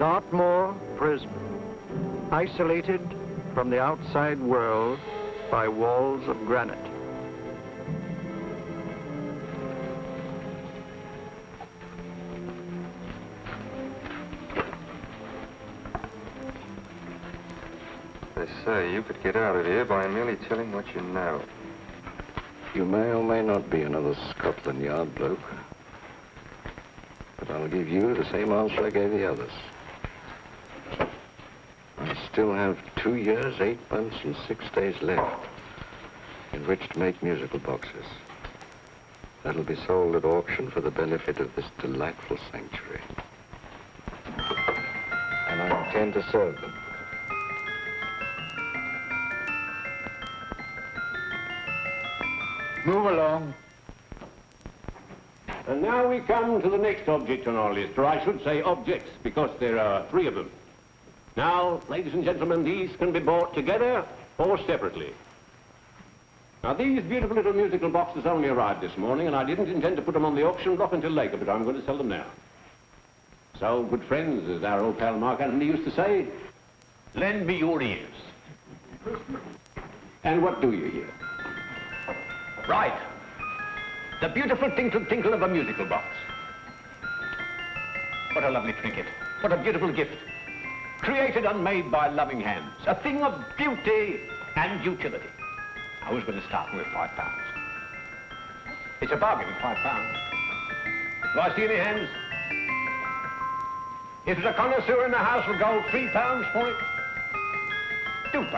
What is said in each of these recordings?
Dartmoor Prison, isolated from the outside world by walls of granite. They say you could get out of here by merely telling what you know. You may or may not be another Scotland Yard bloke, but I'll give you the same answer I gave the others. I still have 2 years, 8 months, and 6 days left in which to make musical boxes. That'll be sold at auction for the benefit of this delightful sanctuary. And I intend to serve them. Move along. And now we come to the next object on our list, or I should say objects, because there are 3 of them. Now, ladies and gentlemen, these can be bought together or separately. Now, these beautiful little musical boxes only arrived this morning, and I didn't intend to put them on the auction block until later, but I'm going to sell them now. So, good friends, as our old pal Mark Antony used to say, lend me your ears. And what do you hear? Right. The beautiful tinkle tinkle of a musical box. What a lovely trinket. What a beautiful gift. Created and made by loving hands. A thing of beauty and utility. I was going to start with £5. It's a bargain, £5. Do I see any hands? If there's a connoisseur in the house, will go £3 for it. £2.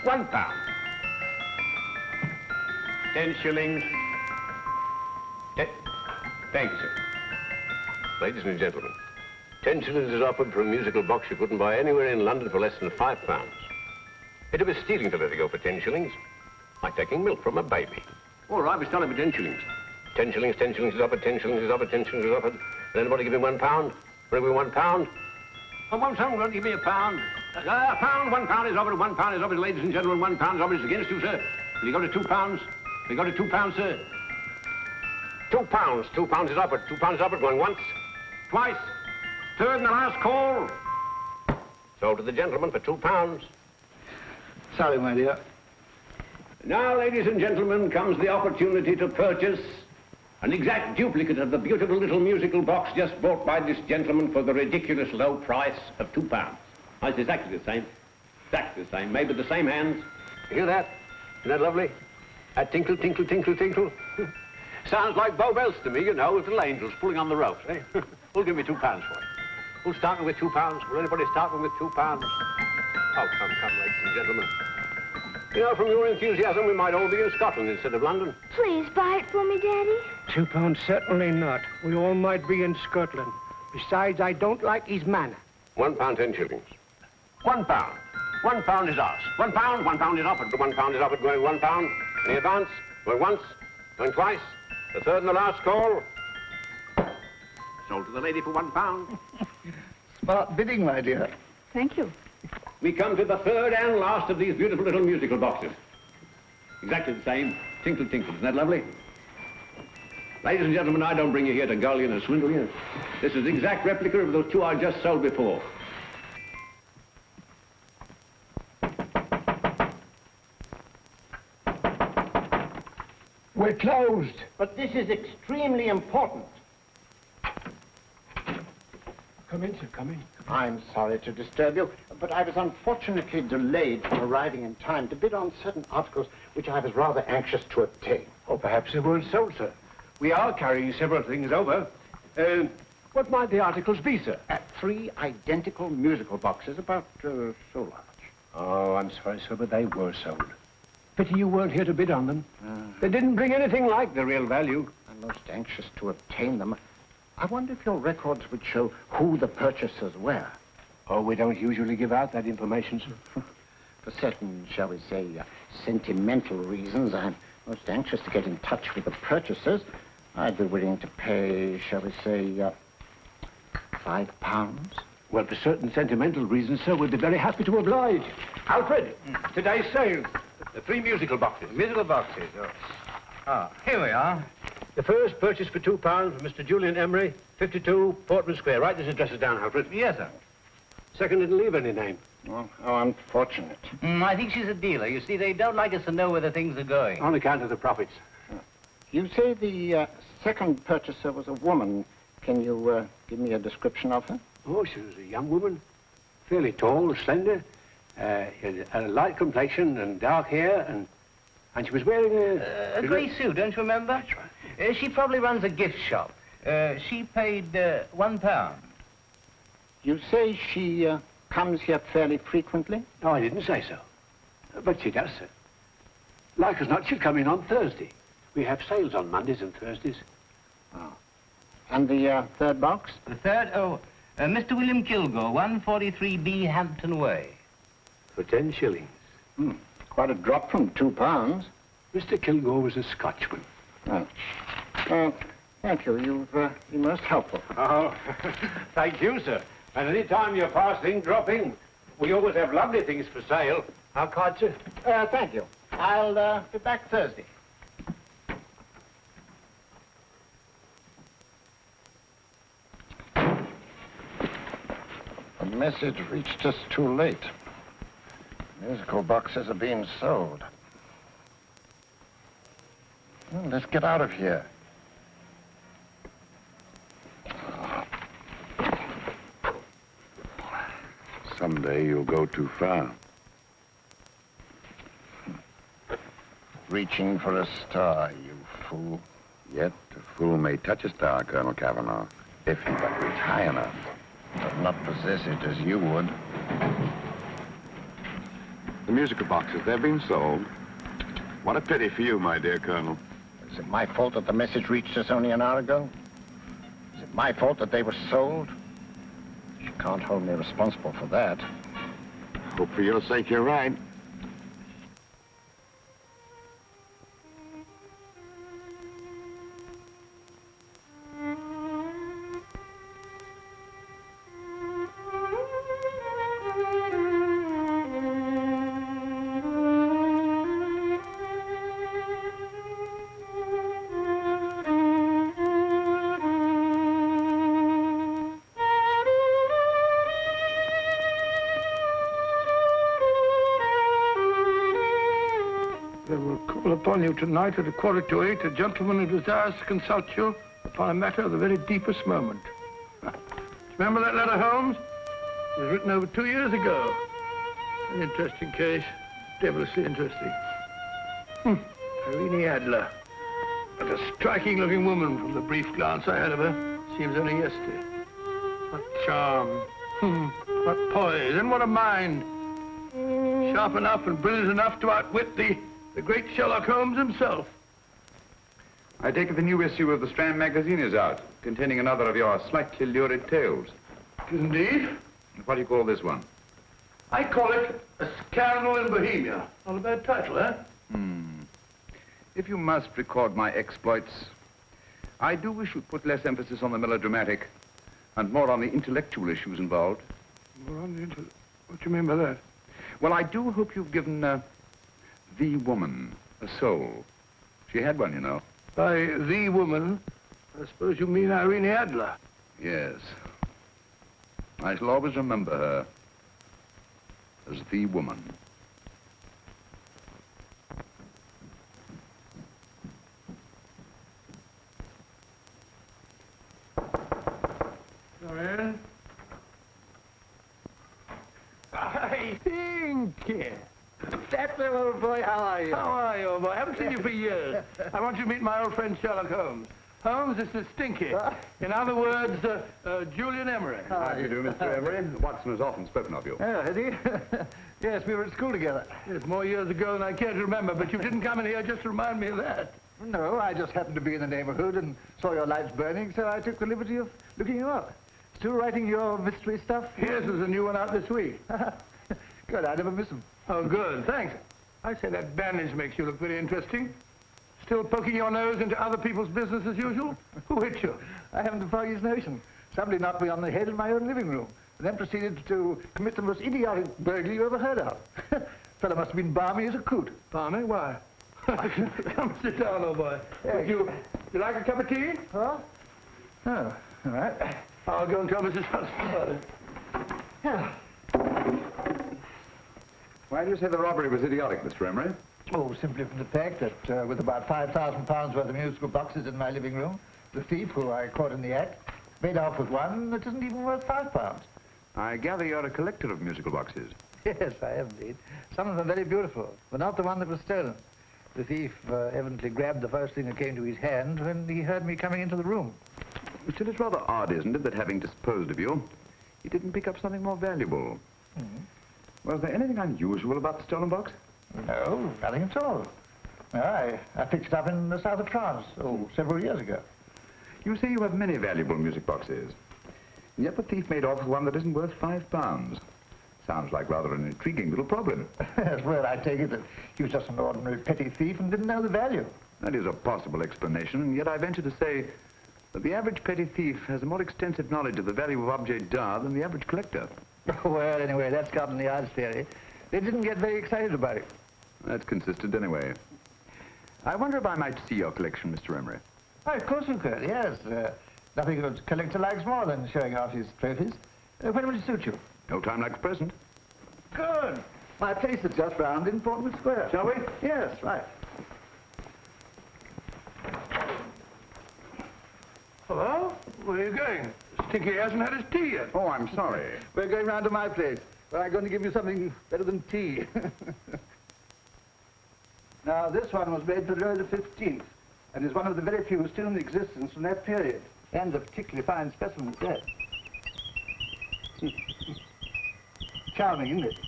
£1. 10 shillings. Thank you, sir. Ladies and gentlemen, 10 shillings is offered for a musical box you couldn't buy anywhere in London for less than £5. It'd be stealing to let it go for 10 shillings. Like taking milk from a baby. All right, we're selling for 10 shillings. 10 shillings, 10 shillings is offered, 10 shillings is offered, 10 shillings is offered. Will anybody give me £1? Bring me £1? Oh, won't someone going to give me £1? £1 is offered, £1 is offered, ladies and gentlemen, £1 is offered. It's against you, sir. Will you go to £2? Will you go to £2, sir? £2. £2 is offered. £2 is offered. Going once. Twice. Third and the last call. Sold to the gentleman for £2. Sorry, my dear. Now, ladies and gentlemen, comes the opportunity to purchase an exact duplicate of the beautiful little musical box just bought by this gentleman for the ridiculous low price of £2. Oh, it's exactly the same. Exactly the same. Made with the same hands. You hear that? Isn't that lovely? That tinkle, tinkle, tinkle, tinkle. Sounds like Bow Bells to me, you know, with little angels pulling on the ropes, eh? Who'll give me £2 for it? Who's starting with £2? Will anybody start with £2? Oh, come, ladies and gentlemen. You know, from your enthusiasm, we might all be in Scotland instead of London. Please buy it for me, Daddy. £2, certainly not. We all might be in Scotland. Besides, I don't like his manner. £1, 10 shillings. £1. £1 is ours. £1 is offered. £1 is offered, going £1. Any advance? Going once, going twice. The third and the last call. Sold to the lady for £1. Smart bidding, my dear. Thank you. We come to the third and last of these beautiful little musical boxes. Exactly the same. Tinkle, tinkle. Isn't that lovely? Ladies and gentlemen, I don't bring you here to gull you and swindle you. This is the exact replica of those 2 I just sold before. We're closed. But this is extremely important. Come in, sir, come in. I'm sorry to disturb you, but I was unfortunately delayed from arriving in time to bid on certain articles which I was rather anxious to obtain. Or perhaps they weren't sold, sir. We are carrying several things over. What might the articles be, sir? 3 identical musical boxes, about so large. Oh, I'm sorry, sir, but they were sold. Pity you weren't here to bid on them. They didn't bring anything like the real value. I'm most anxious to obtain them. I wonder if your records would show who the purchasers were. Oh, we don't usually give out that information, sir. For certain, shall we say, sentimental reasons, I'm most anxious to get in touch with the purchasers. I'd be willing to pay, shall we say, £5. Well, for certain sentimental reasons, sir, we'd be very happy to oblige. Alfred, today's sale. The 3 musical boxes. Musical boxes, oh. Ah, here we are. The first purchase for £2 from Mr. Julian Emery, 52 Portman Square. Write this address down, Alfred. Yes, sir. Second didn't leave any name. Oh, how unfortunate. I think she's a dealer. You see, they don't like us to know where the things are going. On account of the profits. You say the second purchaser was a woman. Can you give me a description of her? Oh, she was a young woman. Fairly tall, slender. Had a light complexion and dark hair, and she was wearing A grey suit, don't you remember? That's right. She probably runs a gift shop. She paid £1. You say she comes here fairly frequently? No, I didn't say so. But she does, sir. Like as not, she'll come in on Thursday. We have sales on Mondays and Thursdays. Oh. And the third box? The third, Mr. William Kilgore, 143B Hampton Way. For 10 shillings. Quite a drop from £2. Mr. Kilgore was a Scotchman. Oh. Thank you. You've been most helpful. Oh, thank you, sir. And any time you're passing, dropping, we always have lovely things for sale. How kind, sir? Thank you. I'll be back Thursday. The message reached us too late. Musical boxes are being sold. Well, let's get out of here. Someday you'll go too far. Reaching for a star, you fool. Yet a fool may touch a star, Colonel Cavanaugh, if he but reach high enough. But not possess it as you would. The musical boxes, they're being sold. What a pity for you, my dear Colonel. Is it my fault that the message reached us only an hour ago? Is it my fault that they were sold? You can't hold me responsible for that. Hope for your sake you're right. Upon you tonight at 7:45, a gentleman who desires to consult you upon a matter of the very deepest moment. Remember that letter, Holmes? It was written over 2 years ago. An interesting case, devilishly interesting. Irene Adler. What a striking-looking woman from the brief glance I had of her. Seems only yesterday. What charm. What poise, and what a mind. Sharp enough and brilliant enough to outwit the great Sherlock Holmes himself. I take it the new issue of the Strand magazine is out, containing another of your slightly lurid tales. Indeed. What do you call this one? I call it A Scandal in Bohemia. Not a bad title, eh? If you must record my exploits, I do wish you'd put less emphasis on the melodramatic and more on the intellectual issues involved. More on the what do you mean by that? Well, I do hope you've given the woman a soul. She had one, you know. By the woman, I suppose you mean Irene Adler. Yes. I shall always remember her as the woman. Dorian? I think. That's the old boy. How are you? How are you, old boy? I haven't seen you for years. I want you to meet my old friend Sherlock Holmes. Holmes, this is Stinky. In other words, Julian Emery. How do you do, Mr. Emery? Watson has often spoken of you. Oh, has he? Yes, we were at school together. Yes, more years ago than I care to remember, but you didn't come in here just to remind me of that. No, I just happened to be in the neighborhood and saw your lights burning, so I took the liberty of looking you up. Still writing your mystery stuff? Yes, there's a new one out this week. Good, I never miss them. Oh, good, thanks. I say that bandage makes you look very interesting. Still poking your nose into other people's business as usual? Who hit you? I haven't the foggiest notion. Somebody knocked me on the head in my own living room, and then proceeded to commit the most idiotic burglary you ever heard of. Fellow must have been balmy as a coot. Balmy? Why? Come sit down, old boy. Would you You like a cup of tea? Huh? Oh, all right. I'll go and tell Mrs. Hudson. Yeah. Why do you say the robbery was idiotic, Mr. Emery? Oh, simply from the fact that with about £5,000 worth of musical boxes in my living room, the thief, who I caught in the act, made off with one that isn't even worth £5. I gather you're a collector of musical boxes. Yes, I am indeed. Some of them very beautiful, but not the one that was stolen. The thief evidently grabbed the first thing that came to his hand when he heard me coming into the room. Still, it's rather odd, isn't it, that having disposed of you, he didn't pick up something more valuable. Mm-hmm. Was there anything unusual about the stolen box? No, nothing at all. No, I picked it up in the south of France, several years ago. You say you have many valuable music boxes, and yet the thief made off with one that isn't worth £5. Sounds like rather an intriguing little problem. Well, I take it that he was just an ordinary petty thief and didn't know the value. That is a possible explanation, and yet I venture to say that the average petty thief has a more extensive knowledge of the value of objets d'art than the average collector. Well, anyway, that's Scotland Yard's theory. They didn't get very excited about it. That's consistent anyway. I wonder if I might see your collection, Mr. Emery. Oh, of course you could, yes. Nothing a collector likes more than showing off his trophies. When will it suit you? No time like the present. Good. My place is just round in Portman Square. Shall we? Yes, right. Hello? Where are you going? Stinky hasn't had his tea yet. Oh, I'm sorry. We're going round to my place, where I'm going to give you something better than tea. Now, this one was made for Louis XV, and is one of the very few still in existence from that period, and a particularly fine specimen at that. Charming, isn't it?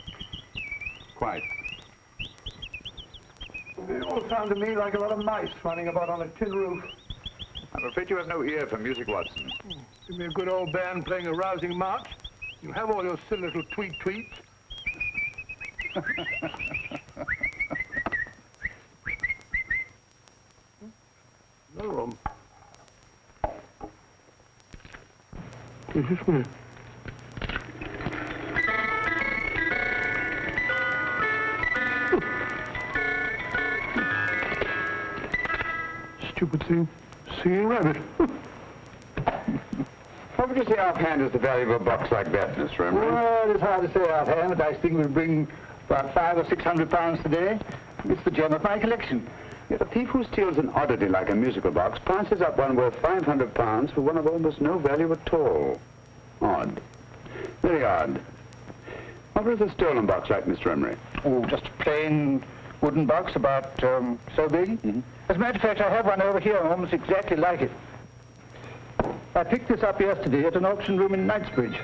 Quite. They all sound to me like a lot of mice running about on a tin roof. I'm afraid you have no ear for music, Watson. Give me a good old band playing a rousing march. You have all your silly little tweets. No room. This is me. Stupid thing. Singing rabbit. What would you say offhand is the value of a box like that, Mr. Emery? Well, it's hard to say offhand, but I think it will bring about £500 or £600 today. It's the gem of my collection. Yet a thief who steals an oddity like a musical box passes up one worth £500 for one of almost no value at all. Odd. Very odd. What was the stolen box like, Mr. Emery? Oh, just a plain wooden box about so big. Mm-hmm. As a matter of fact, I have one over here almost exactly like it. I picked this up yesterday at an auction room in Knightsbridge.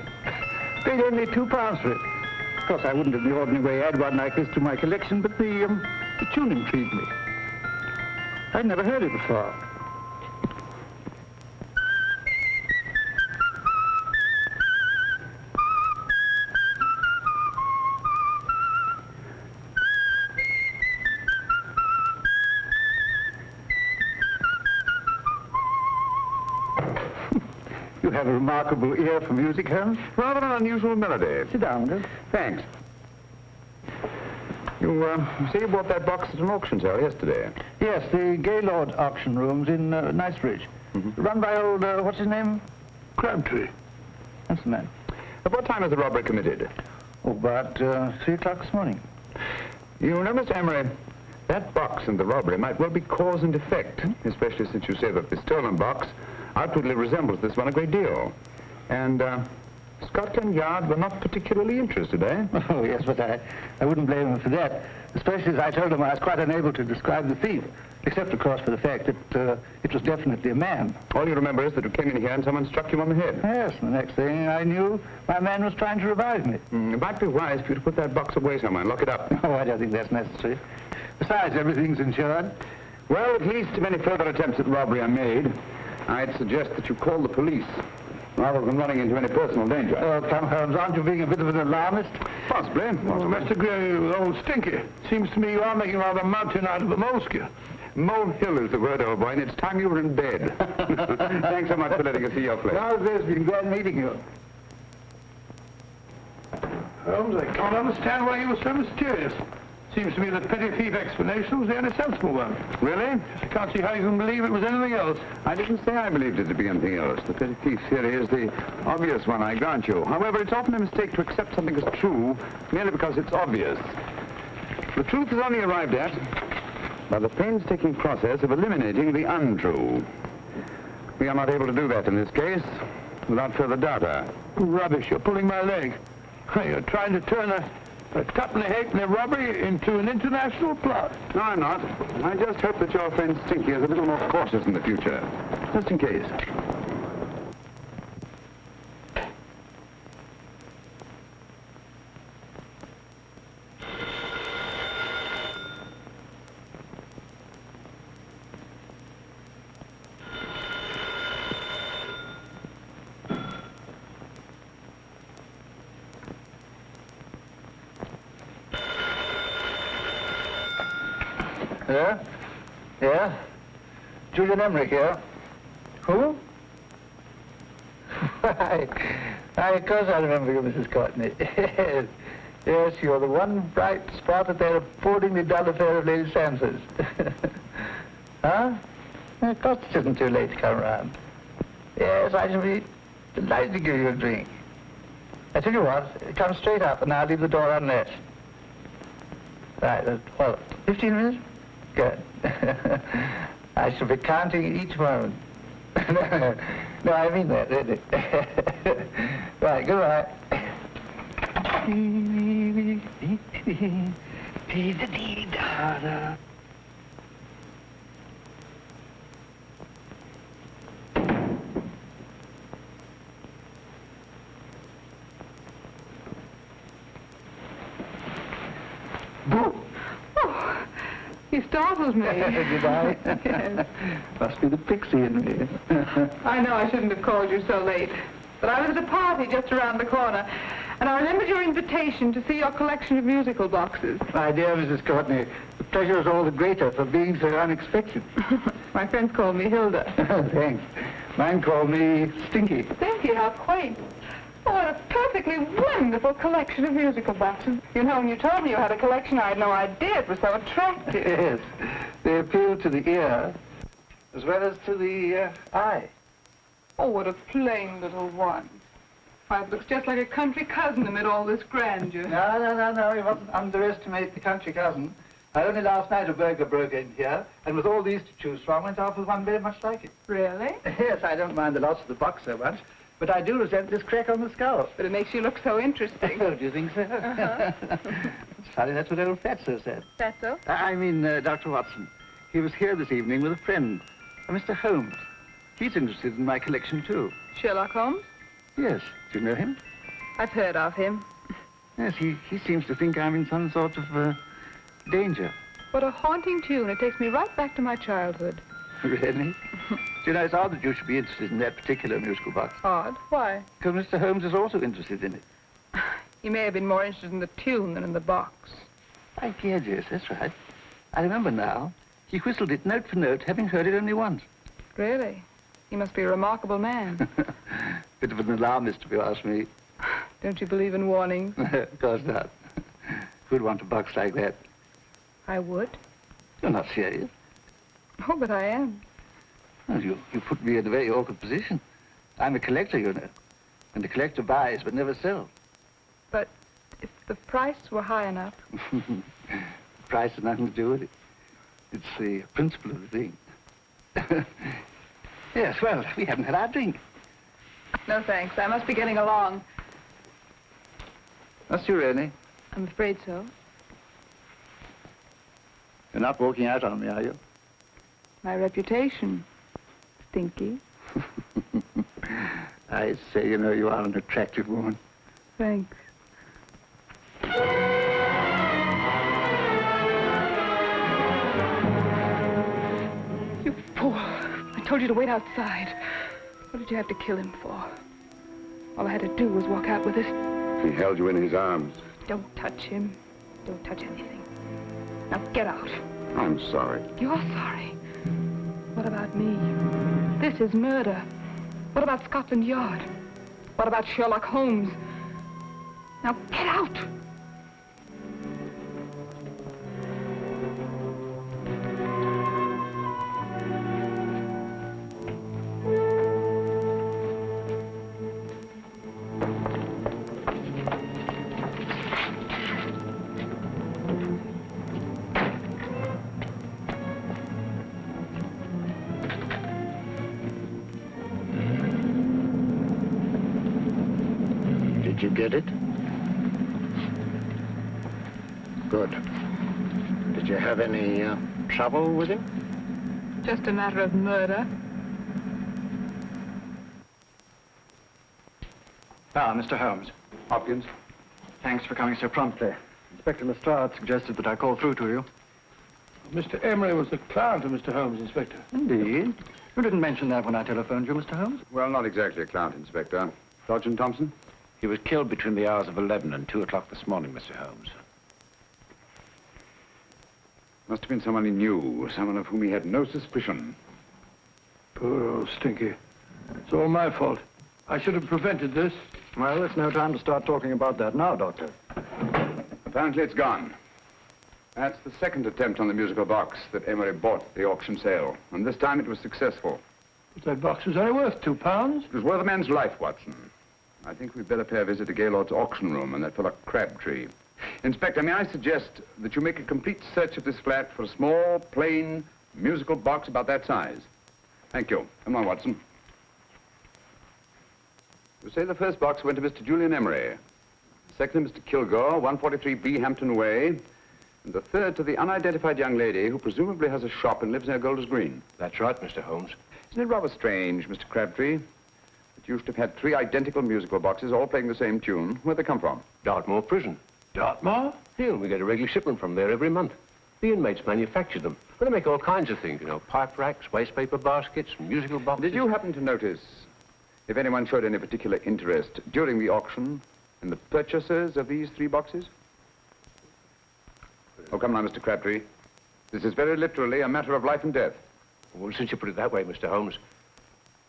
Paid only £2 for it. Of course, I wouldn't in the ordinary way add one like this to my collection, but the tune intrigued me. I'd never heard it before. You have a remarkable ear for music, Holmes. Rather an unusual melody. Sit down, Will. Thanks. You say you bought that box at an auction sale yesterday? Yes, the Gaylord auction rooms in Knightsbridge. Mm-hmm. Run by old, what's his name? Crabtree. That's the man. At what time was the robbery committed? Oh, about 3 o'clock this morning. You know, Mr. Emery, that box and the robbery might well be cause and effect, especially since you say that the stolen box outwardly resembles this one a great deal. And Scotland Yard were not particularly interested, eh? Oh, yes, but I wouldn't blame them for that, especially as I told them I was quite unable to describe the thief, except, of course, for the fact that it was definitely a man. All you remember is that you came in here and someone struck you on the head. Yes, and the next thing I knew, my man was trying to revive me. It might be wise for you to put that box away somewhere and lock it up. Oh, I don't think that's necessary. Besides, everything's insured. Well, at least if any further attempts at robbery are made, I'd suggest that you call the police, rather than running into any personal danger. Oh, come, Holmes, aren't you being a bit of an alarmist? Possibly. Well, Mr. Gray, old Stinky. Seems to me you are making rather a mountain out of a molehill. Molehill is the word, old boy, and it's time you were in bed. Thanks so much for letting us see your place. Well, it's been glad meeting you. Holmes, I can't understand why you were so mysterious. Seems to me the petty thief explanation was the only sensible one. Really? I can't see how you can believe it was anything else. I didn't say I believed it to be anything else. The petty thief theory is the obvious one, I grant you. However, it's often a mistake to accept something as true merely because it's obvious. The truth is only arrived at by the painstaking process of eliminating the untrue. We are not able to do that in this case without further data. Rubbish, you're pulling my leg. You're trying to turn a tuppenny halfpenny robbery into an international plot. No, I'm not. I just hope that your friend Stinky is a little more cautious in the future. Just in case. Yeah? Yeah? Julian Emmerich here. Who? Why, of course I remember you, Mrs. Courtney. Yes. Yes, you're the one bright spot at that appallingly dull affair of Lady Sansa's. Huh? Of course it isn't too late to come around. Yes, I shall be delighted to give you a drink. I tell you what, come straight up and I'll leave the door unlatched. Right, well, 15 minutes? Good. I shall be counting each moment. No, I mean that, really. Right, goodbye. Boo! Oh, you startled me. Did I? Yes. Must be the pixie in me. I know I shouldn't have called you so late, but I was at a party just around the corner, and I remembered your invitation to see your collection of musical boxes. My dear Mrs. Courtney, the pleasure is all the greater for being so unexpected. My friends call me Hilda. Thanks. Mine call me Stinky. Stinky, how quaint. Oh, what a perfectly wonderful collection of musical boxes. You know, when you told me you had a collection, I had no idea it was so attractive. Yes. They appeal to the ear as well as to the eye. Oh, what a plain little one. Why, it looks just like a country cousin amid all this grandeur. No. You mustn't underestimate the country cousin. Only last night a burglar broke in here, and with all these to choose from, went off with one very much like it. Really? Yes, I don't mind the loss of the box so much, but I do resent this crack on the skull. But it makes you look so interesting. Oh, do you think so? It's funny, that's what old Fatso said. Fatso? I mean, Dr. Watson. He was here this evening with a friend, Mr. Holmes. He's interested in my collection, too. Sherlock Holmes? Yes. Do you know him? I've heard of him. Yes, he seems to think I'm in some sort of danger. What a haunting tune. It takes me right back to my childhood. Really? Do you know, it's odd that you should be interested in that particular musical box. Odd? Why? Because Mr. Holmes is also interested in it. He may have been more interested in the tune than in the box. I did, yes, that's right. I remember now. He whistled it note for note, having heard it only once. Really? He must be a remarkable man. Bit of an alarmist, if you ask me. Don't you believe in warnings? Of course not. Who'd want a box like that? I would. You're not serious. Oh, but I am. Well, you put me in a very awkward position. I'm a collector, you know. And the collector buys but never sells. But if the price were high enough... Price has nothing to do with it. It's the principle of the thing. Yes, well, we haven't had our drink. No, thanks. I must be getting along. Must you really? I'm afraid so. You're not walking out on me, are you? My reputation. Stinky. I say, you know, you are an attractive woman. Thanks. You fool. I told you to wait outside. What did you have to kill him for? All I had to do was walk out with this. He held you in his arms. Don't touch him. Don't touch anything. Now get out. I'm sorry. You're sorry. What about me? This is murder. What about Scotland Yard? What about Sherlock Holmes? Now get out! you get it? Good. Did you have any trouble with him? Just a matter of murder. Mr. Holmes. Hopkins. Thanks for coming so promptly. Inspector Lestrade suggested that I call through to you. Mr. Emery was the client of Mr. Holmes, Inspector. Indeed. You didn't mention that when I telephoned you, Mr. Holmes. Well, not exactly a client, Inspector. Sergeant Thompson? He was killed between the hours of 11 and 2 o'clock this morning, Mr. Holmes. Must have been someone he knew, someone of whom he had no suspicion. Poor old Stinky. It's all my fault. I should have prevented this. Well, it's no time to start talking about that now, Doctor. Apparently it's gone. That's the second attempt on the musical box that Emery bought at the auction sale. And this time it was successful. But that box was only worth £2. It was worth a man's life, Watson. I think we'd better pay a visit to Gaylord's auction room and that fellow Crabtree. Inspector, may I suggest that you make a complete search of this flat for a small, plain, musical box about that size? Thank you. Come on, Watson. You say the first box went to Mr. Julian Emery. The second to Mr. Kilgore, 143B Hampton Way. And the third to the unidentified young lady who presumably has a shop and lives near Golders Green. That's right, Mr. Holmes. Isn't it rather strange, Mr. Crabtree, that you should have had 3 identical musical boxes all playing the same tune? Where'd they come from? Dartmoor Prison. Dartmoor? Yeah, we get a regular shipment from there every month. The inmates manufacture them. Well, they make all kinds of things, you know, pipe racks, waste paper baskets, musical boxes. Did you happen to notice if anyone showed any particular interest during the auction in the purchasers of these 3 boxes? Oh, come now, Mr. Crabtree. This is very literally a matter of life and death. Well, since you put it that way, Mr. Holmes,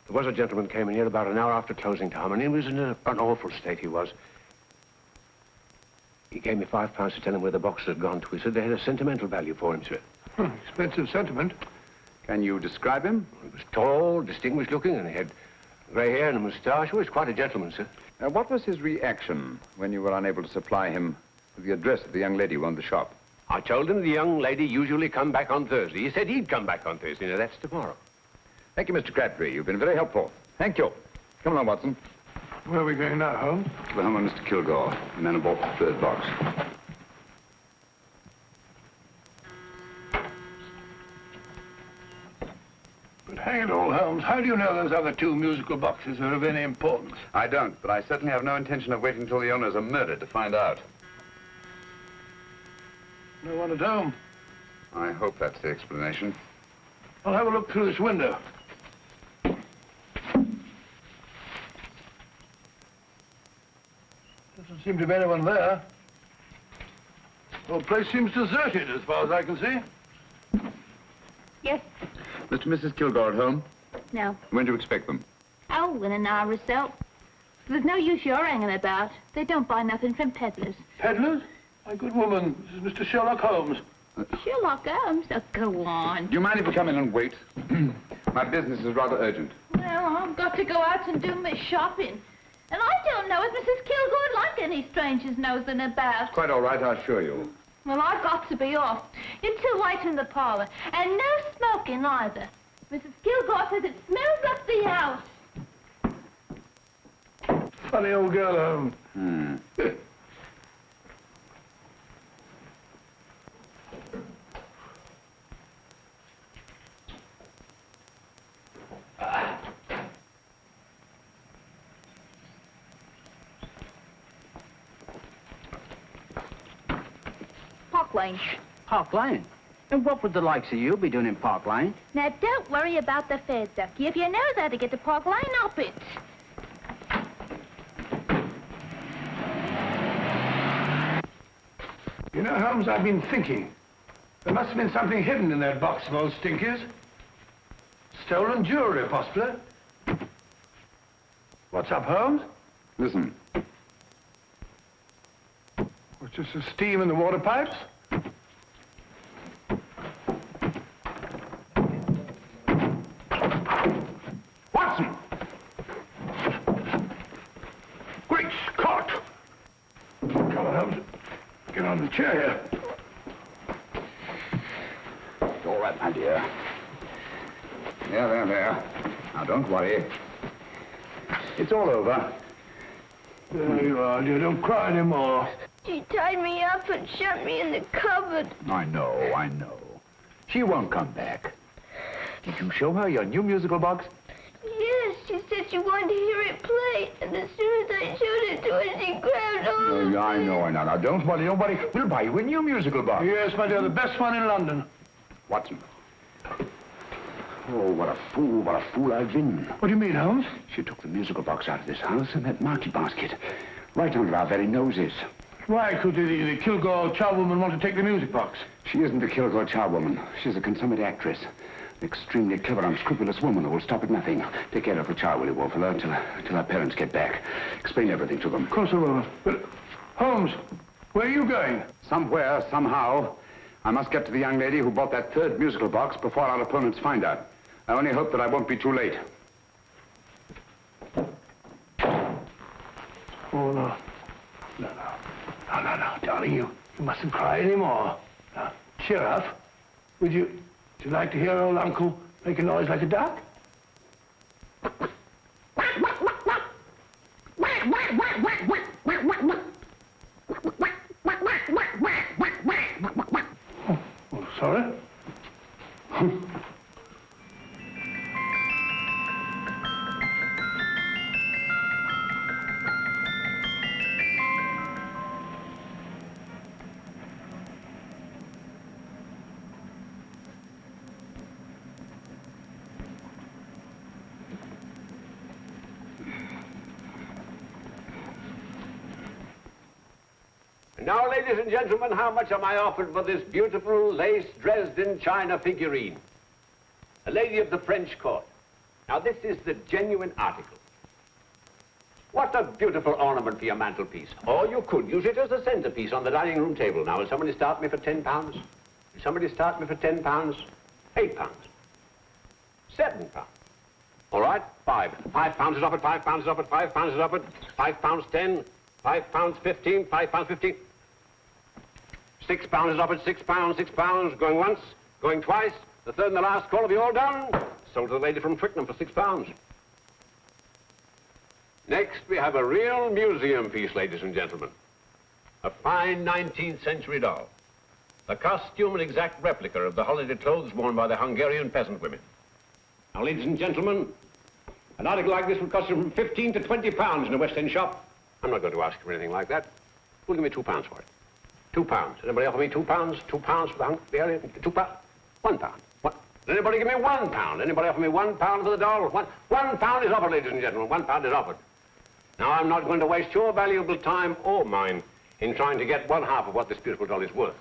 there was a gentleman came in here about an hour after closing time, and he was in an awful state, he was. He gave me £5 to tell him where the boxes had gone to. He said they had a sentimental value for him, sir. Expensive sentiment. Can you describe him? He was tall, distinguished looking, and he had grey hair and a moustache. He was quite a gentleman, sir. What was his reaction when you were unable to supply him with the address of the young lady who owned the shop? I told him the young lady usually come back on Thursday. He said he'd come back on Thursday. Now, that's tomorrow. Thank you, Mr. Crabtree. You've been very helpful. Thank you. Come along, Watson. Where are we going now, Holmes? To the home of Mr. Kilgore, the man who bought the 3rd box. But hang it all, Holmes, how do you know those other 2 musical boxes are of any importance? I don't, but I certainly have no intention of waiting until the owners are murdered to find out. No one at home. I hope that's the explanation. I'll have a look through this window. Doesn't seem to be anyone there. The whole place seems deserted as far as I can see. Yes. Mr. and Mrs. Kilgore at home? No. When do you expect them? Oh, in an hour or so. There's no use you're hanging about. They don't buy nothing from peddlers. Peddlers? My good woman, this is Mr. Sherlock Holmes. Sherlock Holmes? Oh, go on. Do you mind if we come in and wait? My business is rather urgent. Well, I've got to go out and do my shopping. And I don't know if Mrs. Kilgore'd like any strangers nosing about. Quite all right, I assure you. Well, I've got to be off. It's too late in the parlor. And no smoking either. Mrs. Kilgore says it smells up the house. Funny old girl, Holmes. Park Lane. Park Lane? And what would the likes of you be doing in Park Lane? Now, don't worry about the fare, Ducky. If you know how to get to Park Lane, up it. You know, Holmes, I've been thinking. There must have been something hidden in that box of old Stinky's. Stolen jewelry, possibly. What's up, Holmes? Listen. What's just the steam in the water pipes? Watson! Great Scott! Come on, Holmes. Get on the chair here. It's all right, my dear. There. Now, don't worry. It's all over. There you are, dear. Don't cry anymore. She tied me up and shut me in the cupboard. I know. She won't come back. Did you show her your new musical box? Yes, she said she wanted to hear it play, and as soon as I showed it to her, she grabbed hold of me. I know. Now, don't worry. We'll buy you a new musical box. Yes, my dear, the best one in London. Watson. Oh, what a fool I've been. What do you mean, Holmes? She took the musical box out of this house and that market basket, right under our very noses. Why could the Kilgore charwoman want to take the music box? She isn't a Kilgore charwoman. She's a consummate actress. An extremely clever, unscrupulous woman who will stop at nothing. Take care of the child, will you, Wolfella, till our parents get back. Explain everything to them. Of course I will. But, Holmes, where are you going? Somewhere, somehow. I must get to the young lady who bought that third musical box before our opponents find out. I only hope that I won't be too late. Oh, no. No, darling, you mustn't cry anymore. Now, cheer up. Would you like to hear old Uncle make a noise like a duck? Oh, sorry. Now, ladies and gentlemen, how much am I offered for this beautiful lace Dresden china figurine? A lady of the French court. Now, this is the genuine article. What a beautiful ornament for your mantelpiece. Or you could use it as a centerpiece on the dining room table. Now, will somebody start me for £10? Will somebody start me for £10? £8? £7? All right, £5 is offered, £5 is offered, £5 is offered, £5.10, £5.15, £5.15. £6 is offered, £6, going once, going twice, the third and the last call. Have you all done? Sold to the lady from Twickenham for £6. Next, we have a real museum piece, ladies and gentlemen. A fine 19th century doll. A costume and exact replica of the holiday clothes worn by the Hungarian peasant women. Now, ladies and gentlemen, an article like this would cost you from £15 to £20 in a West End shop. I'm not going to ask you for anything like that. Who'll give me £2 for it? £2. Anybody offer me £2? £2 for the Hungarian? £2? £1. What? Does anybody give me £1? Anybody offer me £1 for the doll? £1 is offered, ladies and gentlemen. £1 is offered. Now, I'm not going to waste your valuable time or mine in trying to get one half of what this beautiful doll is worth.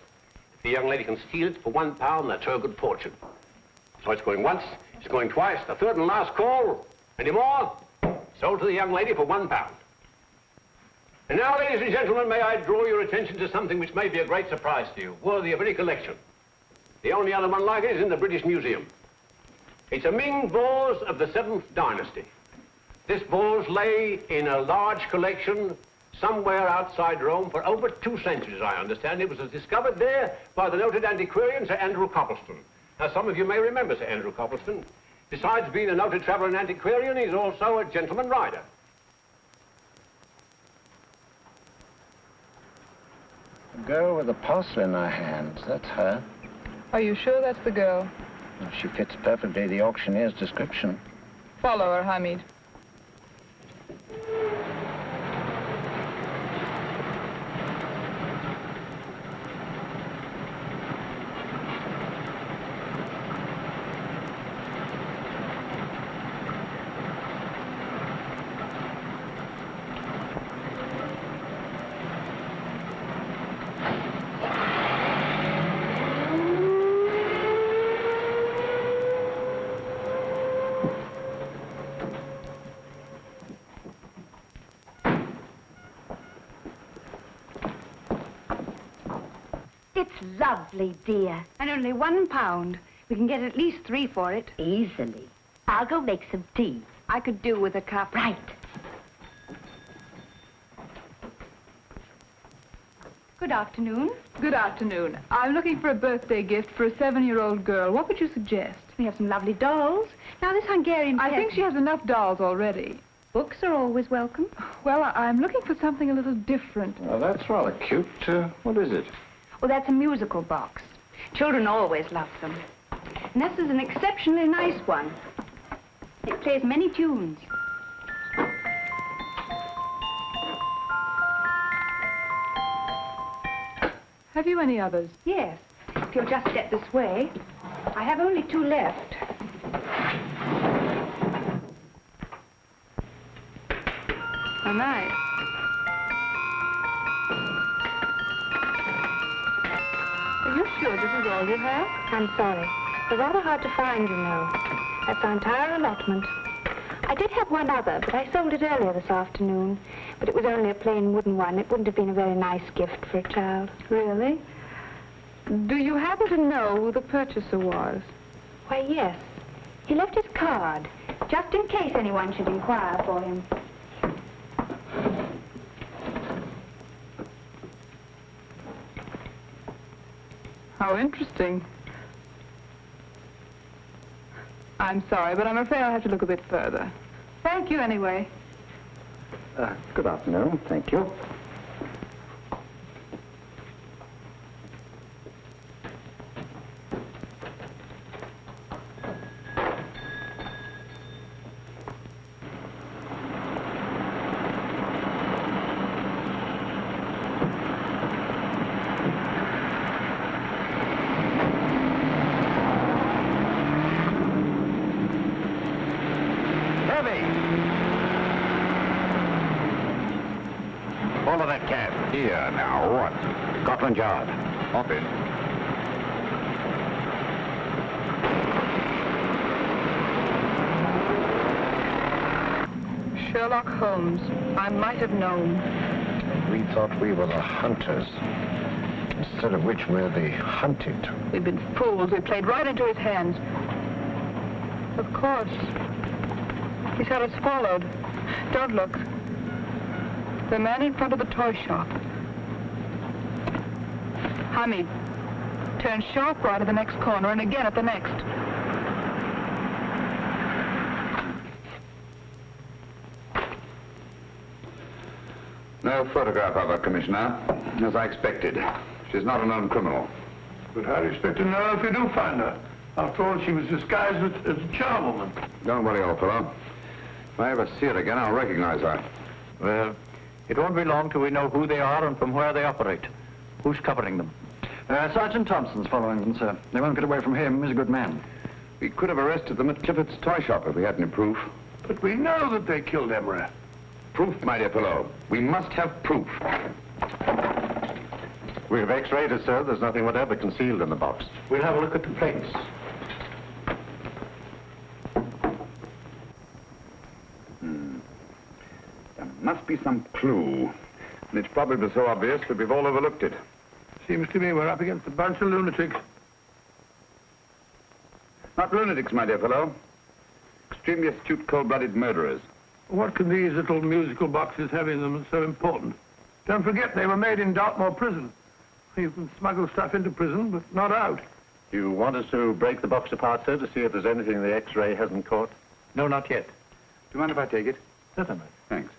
If the young lady can steal it for £1, that's her good fortune. So it's going once, it's going twice, the third and last call. Any more? Sold to the young lady for £1. And now, ladies and gentlemen, may I draw your attention to something which may be a great surprise to you, worthy of any collection. The only other one like it is in the British Museum. It's a Ming vase of the 7th dynasty. This vase lay in a large collection somewhere outside Rome for over 2 centuries, I understand. It was discovered there by the noted antiquarian, Sir Andrew Coppleston. Now, some of you may remember Sir Andrew Coppleston. Besides being a noted traveller and antiquarian, he's also a gentleman rider. The girl with the parcel in her hands, that's her. Are you sure that's the girl? Well, she fits perfectly the auctioneer's description. Follow her, Hamid. It's lovely, dear. And only £1. We can get at least 3 for it. Easily. I'll go make some tea. I could do with a cup. Right. Good afternoon. Good afternoon. I'm looking for a birthday gift for a 7-year-old girl. What would you suggest? We have some lovely dolls. Now, this Hungarian I think she has enough dolls already. Books are always welcome. Well, I'm looking for something a little different. Well, that's rather cute. What is it? Well, that's a musical box. Children always love them. And this is an exceptionally nice one. It plays many tunes. Have you any others? Yes. If you'll just step this way. I have only 2 left. Oh, nice. Are you sure this is all you have? I'm sorry. They're rather hard to find, you know. That's our entire allotment. I did have one other, but I sold it earlier this afternoon. But it was only a plain wooden one. It wouldn't have been a very nice gift for a child. Really? Do you happen to know who the purchaser was? Why, yes. He left his card, just in case anyone should inquire for him. How interesting. I'm sorry, but I'm afraid I'll have to look a bit further. Thank you anyway. Good afternoon. Thank you. Follow that cab. Here, now, what? Scotland Yard. Hop in. Sherlock Holmes. I might have known. We thought we were the hunters, instead of which we're the hunted. We've been fools. We played right into his hands. Of course. He's had us followed. Don't look. The man in front of the toy shop. Hamid. Turn sharp right at the next corner and again at the next. No photograph of her, Commissioner, as I expected. She's not a known criminal. But how do you expect to know if you do find her? After all, she was disguised as a charwoman. Don't worry, old fellow. If I ever see her again, I'll recognize her. Well, it won't be long till we know who they are and from where they operate. Who's covering them? Sergeant Thompson's following them, sir. They won't get away from him. He's a good man. We could have arrested them at Clifford's toy shop if we had any proof. But we know that they killed Emery. Proof, my dear fellow. We must have proof. We've x-rayed it, sir. There's nothing whatever concealed in the box. We'll have a look at the plates. There must be some clue. And it's probably so obvious that we've all overlooked it. Seems to me we're up against a bunch of lunatics. Not lunatics, my dear fellow. Extremely astute, cold-blooded murderers. What can these little musical boxes have in them that's so important? Don't forget, they were made in Dartmoor Prison. You can smuggle stuff into prison, but not out. You want us to break the box apart, sir, to see if there's anything the X-ray hasn't caught? No, not yet. Do you mind if I take it? Certainly. Thanks.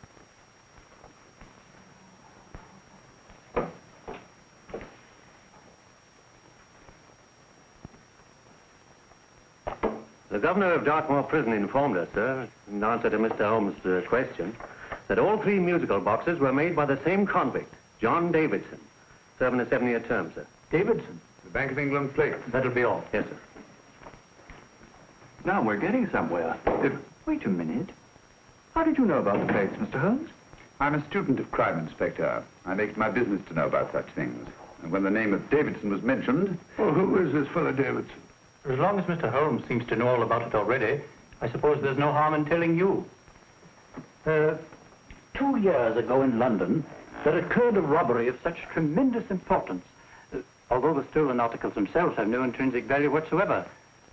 The governor of Dartmoor Prison informed us, sir, in answer to Mr. Holmes' question, that all 3 musical boxes were made by the same convict, John Davidson, serving a 7-year term, sir. Davidson? The Bank of England plate. That'll be all. Yes, sir. Now we're getting somewhere. Wait a minute. How did you know about the plates, Mr. Holmes? I'm a student of crime, Inspector. I make it my business to know about such things. And when the name of Davidson was mentioned... Well, who is this fellow Davidson? As long as Mr. Holmes seems to know all about it already, I suppose there's no harm in telling you. 2 years ago in London, there occurred a robbery of such tremendous importance, although the stolen articles themselves have no intrinsic value whatsoever,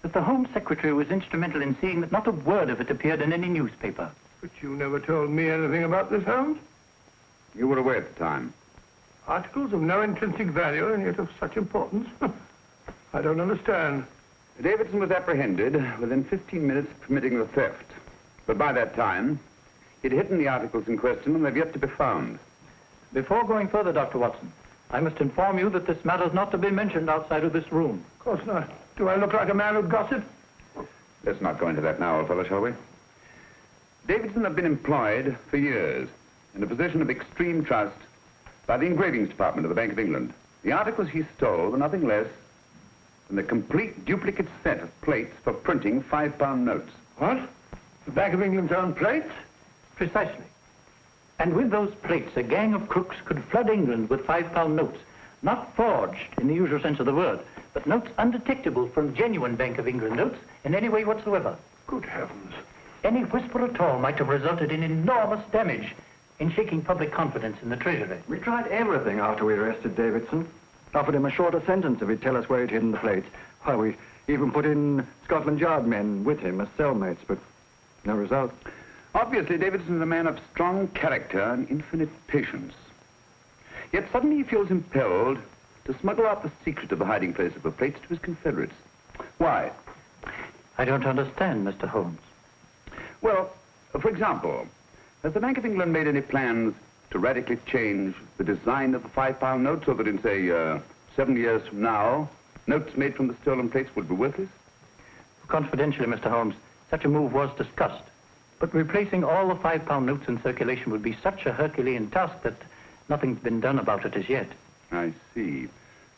that the Home Secretary was instrumental in seeing that not a word of it appeared in any newspaper. But you never told me anything about this, Holmes. You were away at the time. Articles of no intrinsic value and yet of such importance? I don't understand. Davidson was apprehended within 15 minutes of committing the theft. But by that time, He'd hidden the articles in question, and they've yet to be found. Before going further, Dr. Watson, I must inform you that this matter's not to be mentioned outside of this room. Of course not. Do I look like a man who'd gossip? Let's not go into that now, old fellow, shall we? Davidson had been employed for years in a position of extreme trust by the engravings department of the Bank of England. The articles he stole were nothing less than a complete duplicate set of plates for printing £5 notes. What? The Bank of England's own plates? Precisely. And with those plates, a gang of crooks could flood England with £5 notes, not forged in the usual sense of the word, but notes undetectable from genuine Bank of England notes in any way whatsoever. Good heavens. Any whisper at all might have resulted in enormous damage in shaking public confidence in the Treasury. We tried everything after we arrested Davidson. Offered him a shorter sentence if he'd tell us where he'd hidden the plates. Why, we even put in Scotland Yard men with him as cellmates, but no result. Obviously, Davidson is a man of strong character and infinite patience. Yet suddenly he feels impelled to smuggle out the secret of the hiding place of the plates to his confederates. Why? I don't understand, Mr. Holmes. Well, for example, has the Bank of England made any plans to radically change the design of the £5 note so that in, say, 7 years from now, notes made from the stolen plates would be worthless? Confidentially, Mr. Holmes, such a move was discussed. But replacing all the £5 notes in circulation would be such a Herculean task that nothing's been done about it as yet. I see.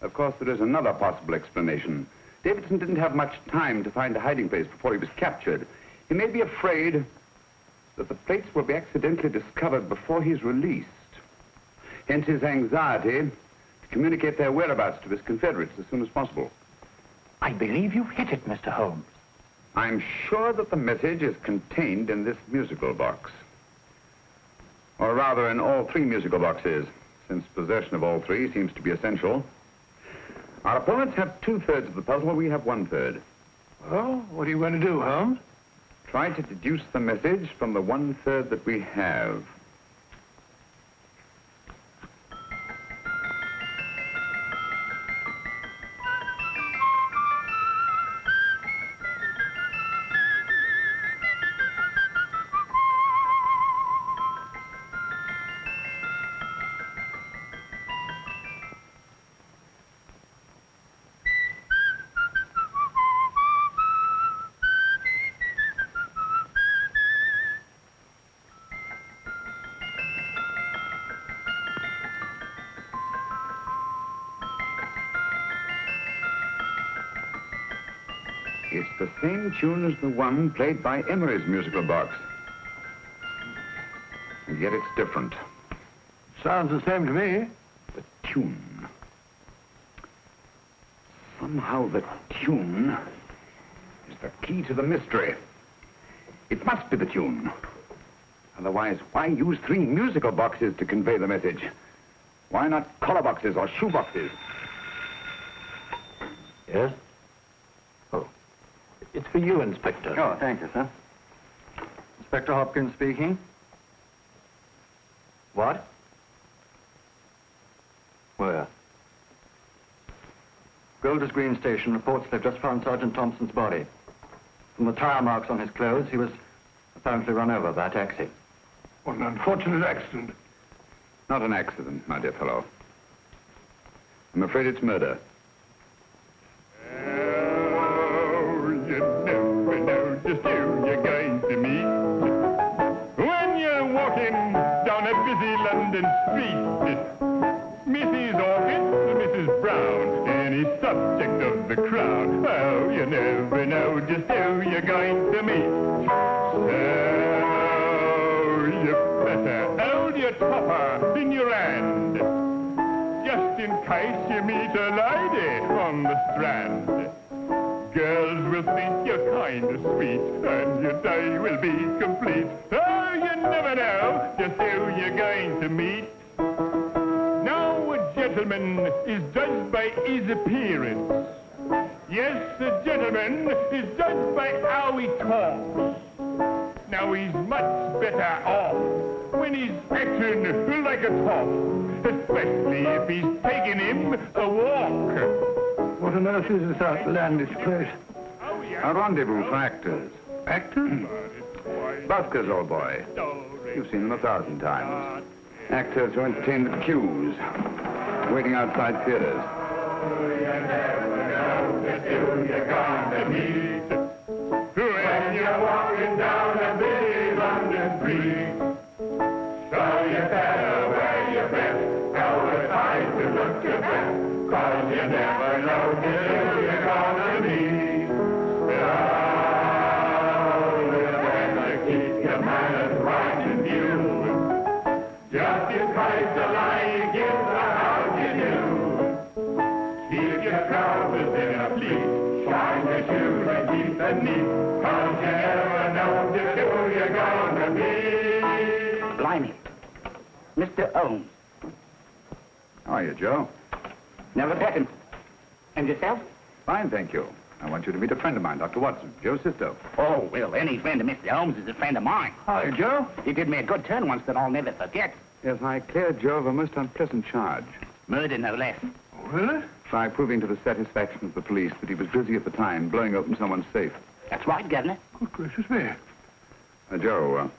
Of course, there is another possible explanation. Davidson didn't have much time to find a hiding place before he was captured. He may be afraid that the plates will be accidentally discovered before he's released. Hence his anxiety to communicate their whereabouts to his confederates as soon as possible. I believe you've hit it, Mr. Holmes. I'm sure that the message is contained in this musical box. Or rather, in all 3 musical boxes, since possession of all 3 seems to be essential. Our opponents have 2/3 of the puzzle, we have 1/3. Well, what are you going to do, Holmes? Try to deduce the message from the 1/3 that we have. It's the same tune as the one played by Emery's musical box. And yet it's different. Sounds the same to me. The tune. Somehow the tune is the key to the mystery. It must be the tune. Otherwise, why use 3 musical boxes to convey the message? Why not collar boxes or shoe boxes? Yes? Oh. It's for you, Inspector. Oh, thank you, sir. Inspector Hopkins speaking. What? Where? Golders Green Station reports they've just found Sergeant Thompson's body. From the tire marks on his clothes, he was apparently run over by a taxi. What an unfortunate accident. Not an accident, my dear fellow. I'm afraid it's murder. You never know just who you're going to meet when you're walking down a busy London street. Mrs. Orchid, Mrs. Brown, any subject of the crowd. Oh, you never know just who you're going to meet. So you better hold your topper in your hand, just in case you meet a lady on the Strand. Girls will think you're kind of sweet, and your day will be complete. Oh, you never know just who you're going to meet. Now a gentleman is judged by his appearance. Yes, a gentleman is judged by how he talks. Now he's much better off when he's acting like a top, especially if he's taking him a walk. What on earth is this outlandish place? A rendezvous for actors. Actors? Buskers, old boy. You've seen them 1,000 times. Actors who entertain the queues, waiting outside theaters. You're gonna meet when you're walking down a busy London street. So you better wear your best, go aside to look your best, 'cause you never know till you're gonna meet. Oh, you better keep your manners right in view. Just in case the lie you give the house you do. Keep your trousers in a pleat, shine your shoes and keep them neat, 'cause you never know just who you're gonna be. Blimey. Mr. Holmes. How are you, Joe? Never better. And yourself? Fine, thank you. I want you to meet a friend of mine, Dr. Watson, Joe's sister. Oh, well, any friend of Mr. Holmes is a friend of mine. Hi, Joe. He did me a good turn once that I'll never forget. Yes, I cleared Joe of a most unpleasant charge. Murder, no less. Really? By proving to the satisfaction of the police that he was busy at the time blowing open someone's safe. That's right, Governor. Good gracious me. Joe,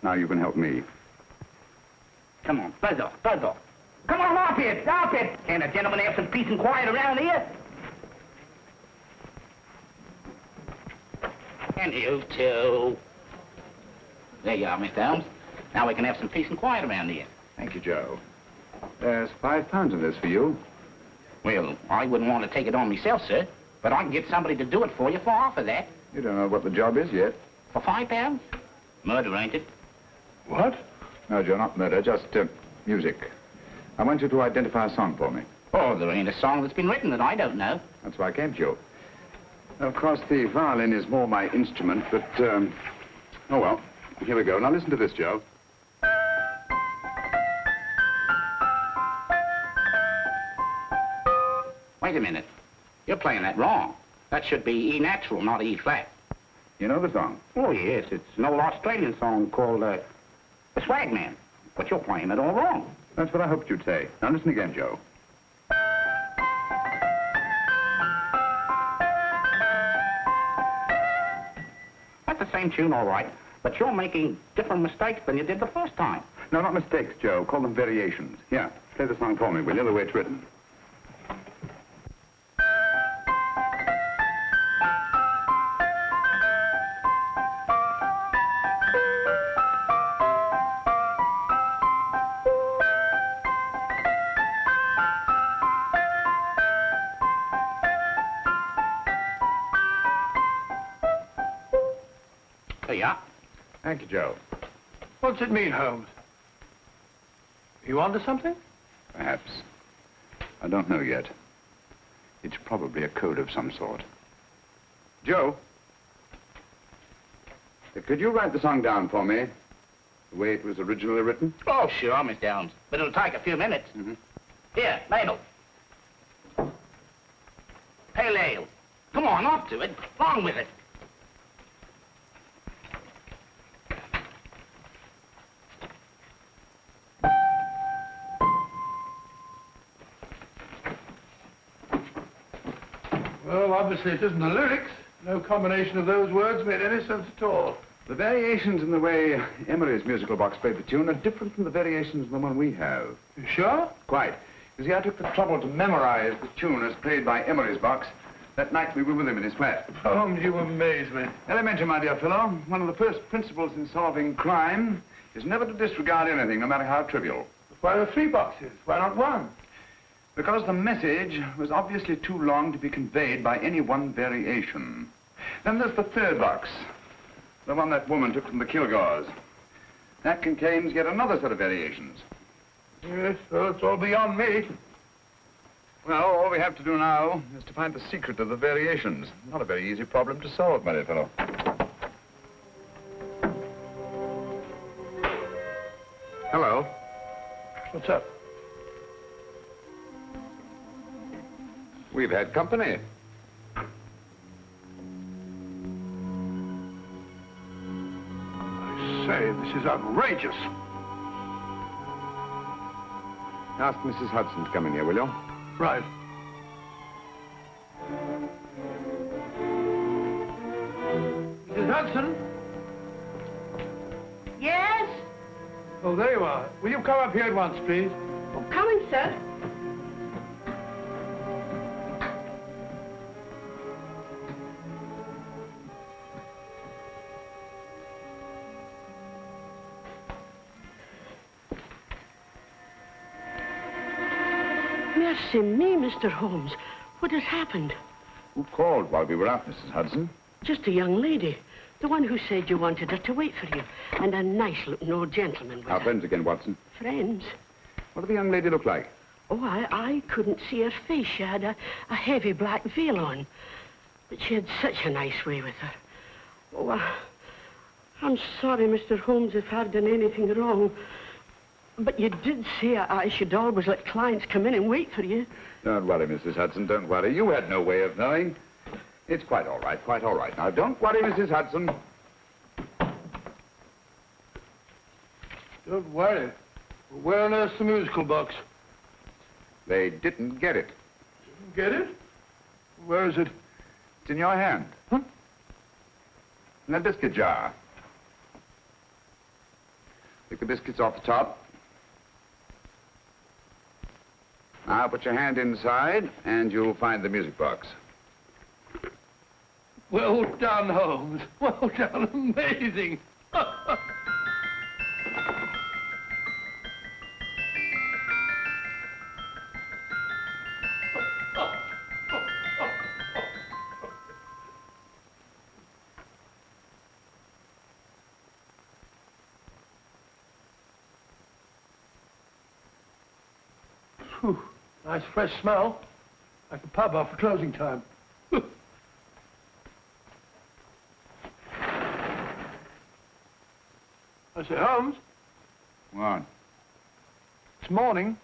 now you can help me. Come on, buzz off, buzz off. Come on, off it, off it. Can't a gentleman have some peace and quiet around here? And you too. There you are, Mr. Holmes. Now we can have some peace and quiet around here. Thank you, Joe. There's £5 in this for you. Well, I wouldn't want to take it on myself, sir, but I can get somebody to do it for you for half of that. You don't know what the job is yet. For £5? Murder, ain't it? What? No, Joe, not murder, just music. I want you to identify a song for me. Oh, there ain't a song that's been written that I don't know. That's why I came to you. Of course, the violin is more my instrument, but, oh, well, here we go. Now listen to this, Joe. Wait a minute. You're playing that wrong. That should be E natural, not E flat. You know the song? Oh, yes. It's an old Australian song called, The Swag Man. But you're playing it all wrong. That's what I hoped you'd say. Now listen again, Joe. That's the same tune, all right. But you're making different mistakes than you did the first time. No, not mistakes, Joe. Call them variations. Here, play the song for me, will you, the way it's written. There you are. Thank you, Joe. What's it mean, Holmes? You onto something? Perhaps. I don't know yet. It's probably a code of some sort. Joe? Could you write the song down for me? The way it was originally written? Oh, sure, Mr. Holmes. But it'll take a few minutes. Mm-hmm. Here, Mabel. Pale ale. Come on, off to it. Along with it. Well, obviously it isn't the lyrics. No combination of those words made any sense at all. The variations in the way Emery's musical box played the tune are different from the variations in the one we have. You sure? Quite. You see, I took the trouble to memorize the tune as played by Emery's box that night we were with him in his flat. Holmes, you amaze me. Elementary, my dear fellow. One of the first principles in solving crime is never to disregard anything, no matter how trivial. Why are there 3 boxes? Why not 1? Because the message was obviously too long to be conveyed by any one variation. Then there's the 3rd box, the one that woman took from the Kilgores. That contains yet another set of variations. Yes, well, it's all beyond me. Well, all we have to do now is to find the secret of the variations. Not a very easy problem to solve, my dear fellow. Hello. What's up? We've had company. I say, this is outrageous. Ask Mrs. Hudson to come in here, will you? Right. Mrs. Hudson? Yes? Oh, there you are. Will you come up here at once, please? Oh, coming, sir. Mercy me, Mr. Holmes. What has happened? Who called while we were out, Mrs. Hudson? Just a young lady. The one who said you wanted her to wait for you. And a nice-looking old gentleman with Our her. friends again, Watson. Friends? What did the young lady look like? Oh, I couldn't see her face. She had a heavy black veil on. But she had such a nice way with her. Oh, I'm sorry, Mr. Holmes, if I've done anything wrong. But you did say I should always let clients come in and wait for you. Don't worry, Mrs. Hudson, don't worry. You had no way of knowing. It's quite all right, quite all right. Now, don't worry, Mrs. Hudson. Don't worry. Where on earth's the musical box? They didn't get it. Didn't get it? Where is it? It's in your hand. Huh? In that biscuit jar. Take the biscuits off the top. Now put your hand inside, and you'll find the music box. Well done, Holmes. Well done. Amazing. Whew. Nice fresh smell. Like a pub after closing time. I say, Holmes. What? It's morning.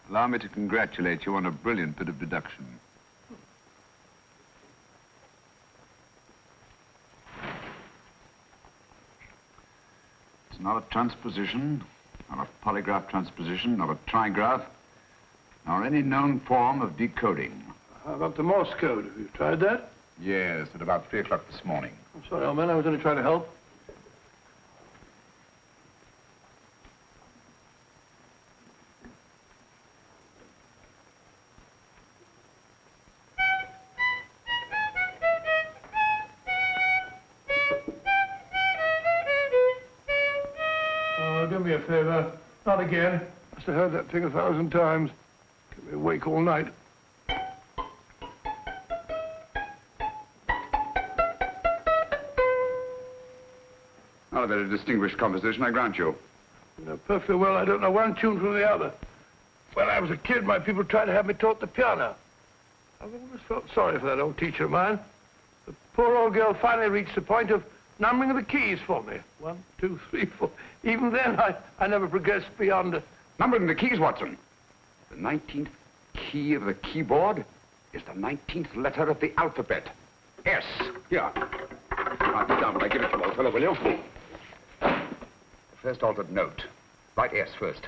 Allow me to congratulate you on a brilliant bit of deduction. It's not a transposition, not a polygraph transposition, not a trigraph, nor any known form of decoding. How about the Morse code? Have you tried that? Yes, at about 3 o'clock this morning. I'm sorry, old man. I was only trying to help. Oh, do me a favor. Not again. Must have heard that thing 1,000 times. Kept me awake all night. Not a very distinguished composition, I grant you. You know perfectly well I don't know one tune from the other. When I was a kid, my people tried to have me taught the piano. I've always felt sorry for that old teacher of mine. The poor old girl finally reached the point of numbering the keys for me. 1, 2, 3, 4. Even then, I never progressed beyond... Numbering the keys, Watson. The 19th key of the keyboard is the 19th letter of the alphabet. S. Here. Write it down when I give it to you, old fellow, will you? First altered note. Write S first.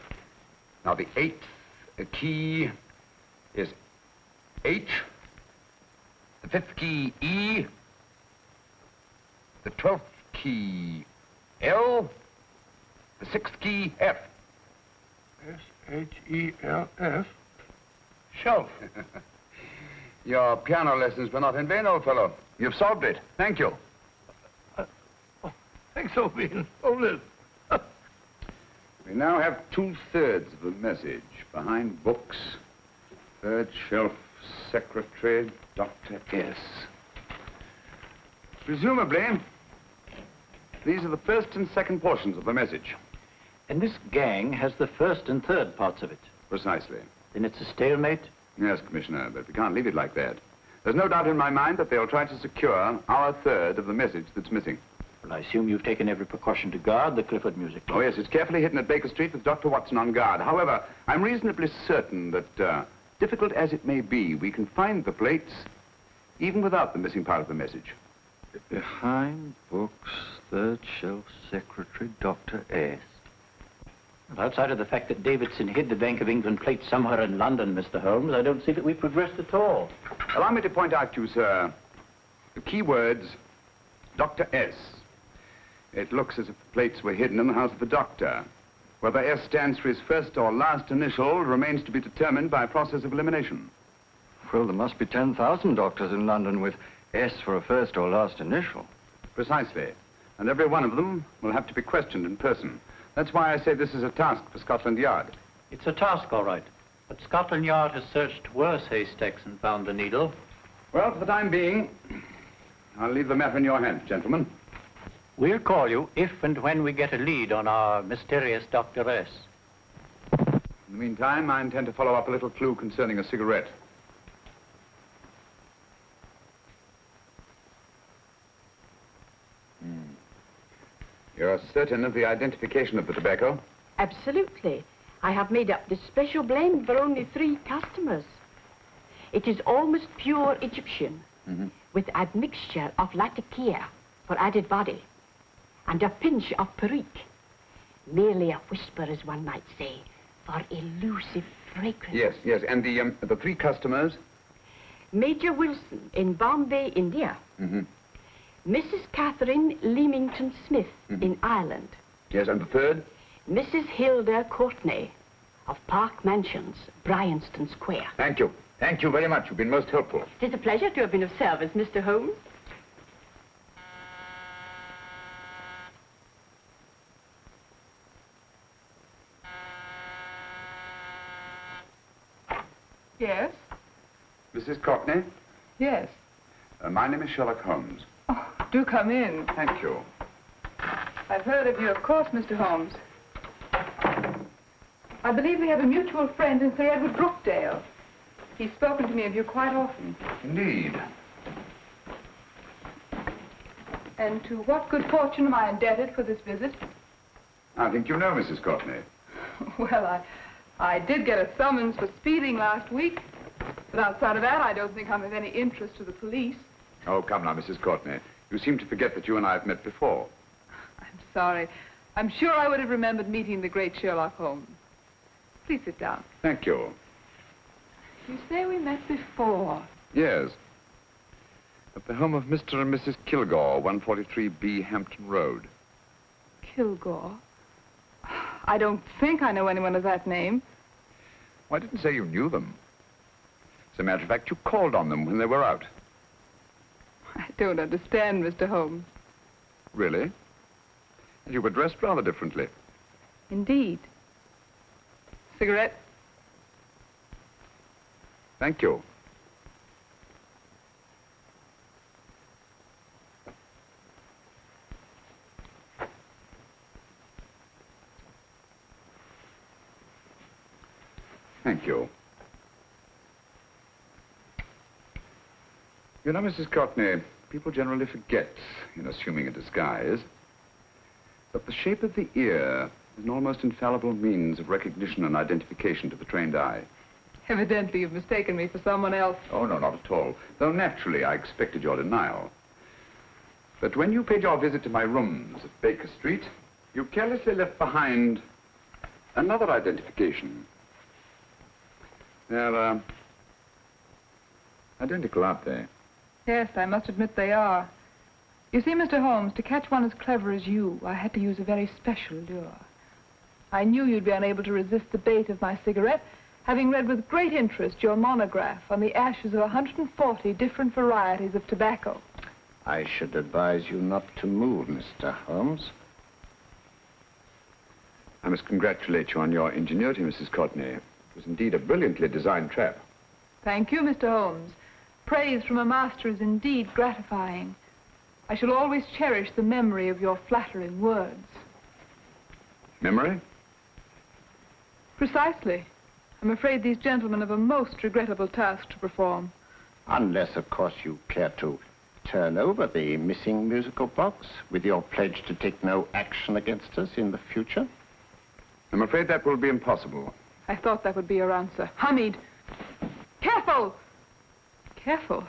Now, the 8th key is H. The 5th key, E. The 12th key, L. The 6th key, F. S-H-E-L-F. Shelf. Your piano lessons were not in vain, old fellow. You've solved it. Thank you. Thanks, old bean. Hold it. We now have 2/3 of the message. Behind books, third shelf, secretary, Dr. S. Presumably, these are the first and second portions of the message. And this gang has the first and third parts of it. Precisely. Then it's a stalemate? Yes, Commissioner, but we can't leave it like that. There's no doubt in my mind that they'll try to secure our third of the message that's missing. Well, I assume you've taken every precaution to guard the Clifford music box. Oh, yes, it's carefully hidden at Baker Street with Dr. Watson on guard. However, I'm reasonably certain that, difficult as it may be, we can find the plates even without the missing part of the message. Behind books, third shelf, secretary, Dr. S. Well, outside of the fact that Davidson hid the Bank of England plate somewhere in London, Mr. Holmes, I don't see that we've progressed at all. Allow me to point out to you, sir, the key words, Dr. S. It looks as if the plates were hidden in the house of the doctor. Whether S stands for his first or last initial remains to be determined by a process of elimination. Well, there must be 10,000 doctors in London with S for a first or last initial. Precisely. And every one of them will have to be questioned in person. That's why I say this is a task for Scotland Yard. It's a task, all right. But Scotland Yard has searched worse haystacks and found the needle. Well, for the time being, I'll leave the matter in your hands, gentlemen. We'll call you if and when we get a lead on our mysterious Dr. S. In the meantime, I intend to follow up a little clue concerning a cigarette. You're certain of the identification of the tobacco? Absolutely. I have made up this special blend for only 3 customers. It is almost pure Egyptian, with admixture of latakia for added body, and a pinch of perique. Merely a whisper, as one might say, for elusive fragrance. Yes, yes. And the 3 customers? Major Wilson in Bombay, India. Mrs. Catherine Leamington Smith in Ireland. Yes, and the 3rd? Mrs. Hilda Courtney of Park Mansions, Bryanston Square. Thank you. Thank you very much. You've been most helpful. It is a pleasure to have been of service, Mr. Holmes. Yes? Mrs. Courtney? Yes. My name is Sherlock Holmes. Oh, do come in. Thank you. I've heard of you, of course, Mr. Holmes. I believe we have a mutual friend in Sir Edward Brookdale. He's spoken to me of you quite often. Indeed. And to what good fortune am I indebted for this visit? I think you know Mrs. Courtney. Well, I did get a summons for speeding last week. But outside of that, I don't think I'm of any interest to the police. Oh, come now, Mrs. Courtney. You seem to forget that you and I have met before. I'm sorry. I'm sure I would have remembered meeting the great Sherlock Holmes. Please sit down. Thank you. You say we met before. Yes. At the home of Mr. and Mrs. Kilgore, 143B Hampton Road. Kilgore? I don't think I know anyone of that name. Well, I didn't say you knew them. As a matter of fact, you called on them when they were out. I don't understand, Mr. Holmes. Really? And you were dressed rather differently. Indeed. Cigarette? Thank you. Thank you. You know, Mrs. Courtney, people generally forget, in assuming a disguise, that the shape of the ear is an almost infallible means of recognition and identification to the trained eye. Evidently, you've mistaken me for someone else. Oh, no, not at all. Though naturally, I expected your denial. But when you paid your visit to my rooms at Baker Street, you carelessly left behind another identification. They're, identical, aren't they? Yes, I must admit they are. You see, Mr. Holmes, to catch one as clever as you, I had to use a very special lure. I knew you'd be unable to resist the bait of my cigarette, having read with great interest your monograph on the ashes of 140 different varieties of tobacco. I should advise you not to move, Mr. Holmes. I must congratulate you on your ingenuity, Mrs. Courtney. It was indeed a brilliantly designed trap. Thank you, Mr. Holmes. Praise from a master is indeed gratifying. I shall always cherish the memory of your flattering words. Memory? Precisely. I'm afraid these gentlemen have a most regrettable task to perform. Unless, of course, you care to turn over the missing musical box with your pledge to take no action against us in the future. I'm afraid that will be impossible. I thought that would be your answer. Hamid! Careful! Careful.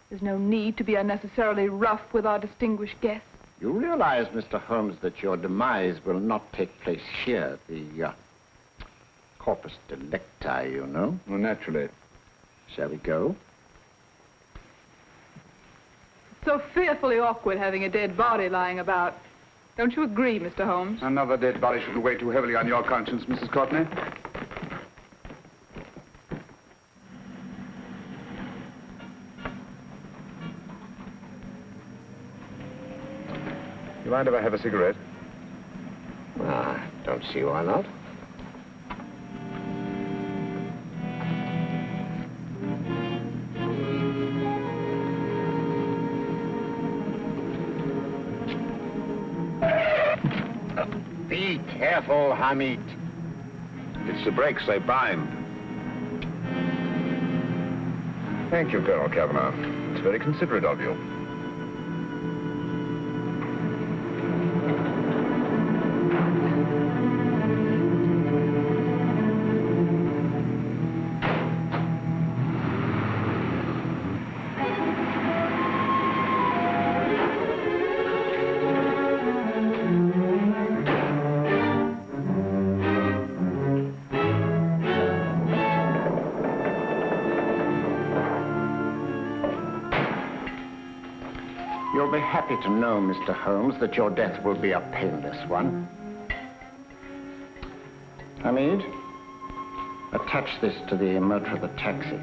There's no need to be unnecessarily rough with our distinguished guests. You realize, Mr. Holmes, that your demise will not take place here. The corpus delicti, you know. Well, naturally. Shall we go? It's so fearfully awkward having a dead body lying about. Don't you agree, Mr. Holmes? Another dead body shouldn't weigh too heavily on your conscience, Mrs. Courtney. You mind if I have a cigarette? Don't see why not. Be careful, Hamid. It's the brakes, they bind. Thank you, Colonel Kavanagh. It's very considerate of you. You'll be happy to know, Mr. Holmes, that your death will be a painless one. Hamid, attach this to the motor of the taxi.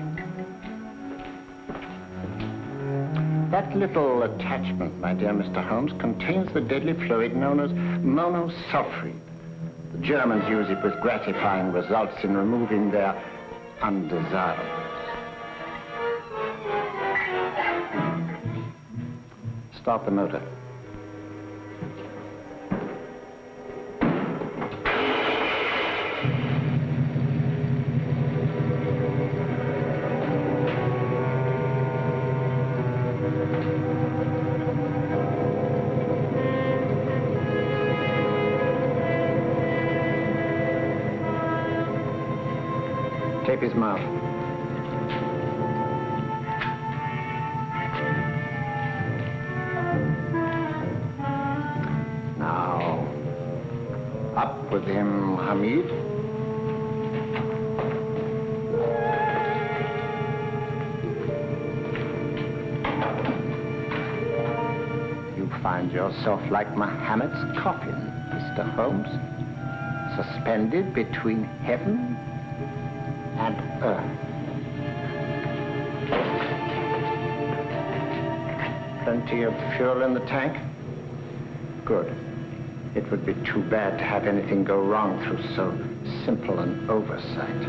That little attachment, my dear Mr. Holmes, contains the deadly fluid known as monosulfide. The Germans use it with gratifying results in removing their undesirables. Start the motor. Tape his mouth. Now, up with him, Hamid. You find yourself like Muhammad's coffin, Mr. Holmes, suspended between heaven and earth. Plenty of fuel in the tank? Good. It would be too bad to have anything go wrong through so simple an oversight.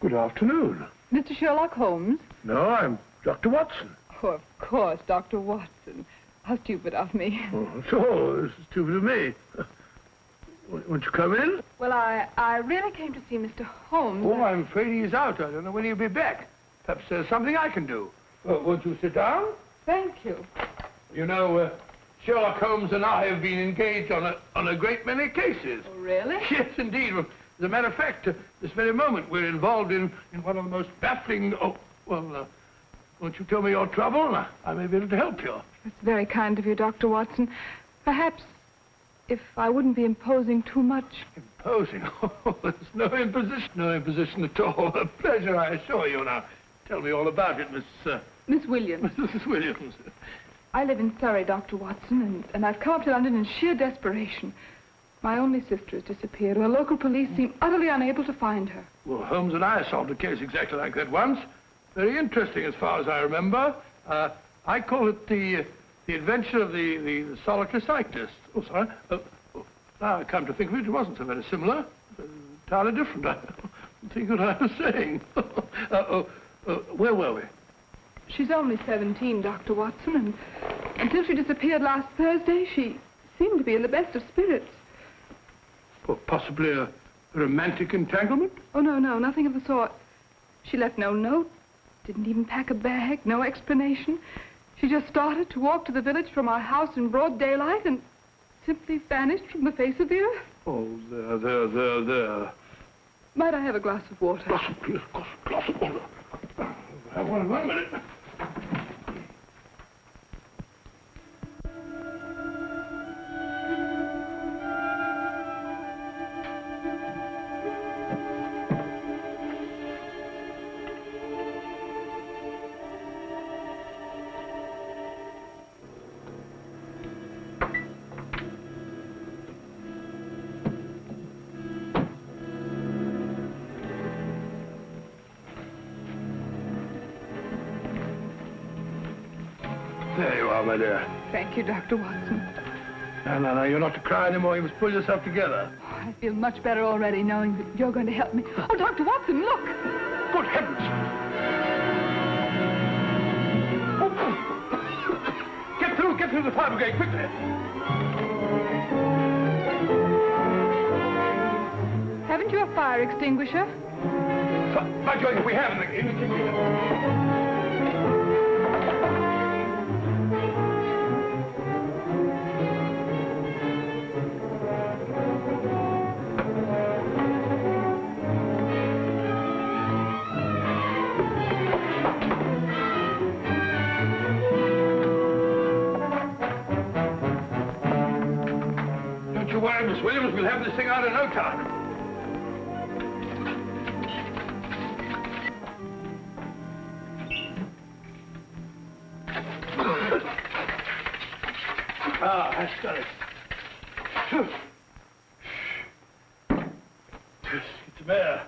Good afternoon. Mr. Sherlock Holmes? No, I'm Dr. Watson. Oh, of course, Dr. Watson. How stupid of me. Oh, so stupid of me. Won't you come in? Well, I really came to see Mr. Holmes. Oh, I'm afraid he's out. I don't know when he'll be back. Perhaps there's something I can do. Won't you sit down? Thank you. You know, Sherlock Holmes and I have been engaged on a great many cases. Oh, really? Yes, indeed. As a matter of fact, this very moment, we're involved in one of the most baffling... Oh, well, won't you tell me your trouble? I may be able to help you. That's very kind of you, Dr. Watson. Perhaps if I wouldn't be imposing too much. Imposing? Oh, there's no imposition at all. A pleasure, I assure you. Now, tell me all about it, Miss Williams. Mrs. Williams. I live in Surrey, Dr. Watson, and I've come up to London in sheer desperation. My only sister has disappeared, and the local police seem utterly unable to find her. Well, Holmes and I solved a case exactly like that once. Very interesting as far as I remember. I call it the adventure of the solitary cyclist. Oh, sorry. Now I come to think of it, it wasn't so very similar. Entirely different. I don't think what I was saying. Where were we? She's only 17, Dr. Watson, and until she disappeared last Thursday, she seemed to be in the best of spirits. Well, possibly a romantic entanglement? Oh, no, nothing of the sort. She left no note, didn't even pack a bag, no explanation. She just started to walk to the village from our house in broad daylight and simply vanished from the face of the earth. Oh, there. Might I have a glass of water? Glass of water. Have one in 1 minute. There you are, my dear. Thank you, Dr. Watson. No, you're not to cry anymore. You must pull yourself together. Oh, I feel much better already knowing that you're going to help me. Oh, Dr. Watson, look! Good heavens! Get through the fire brigade, quickly! Haven't you a fire extinguisher? By Jove, we have in the kitchen. Don't you worry, Miss Williams. We'll have this thing out in no time. That's got it. It's there.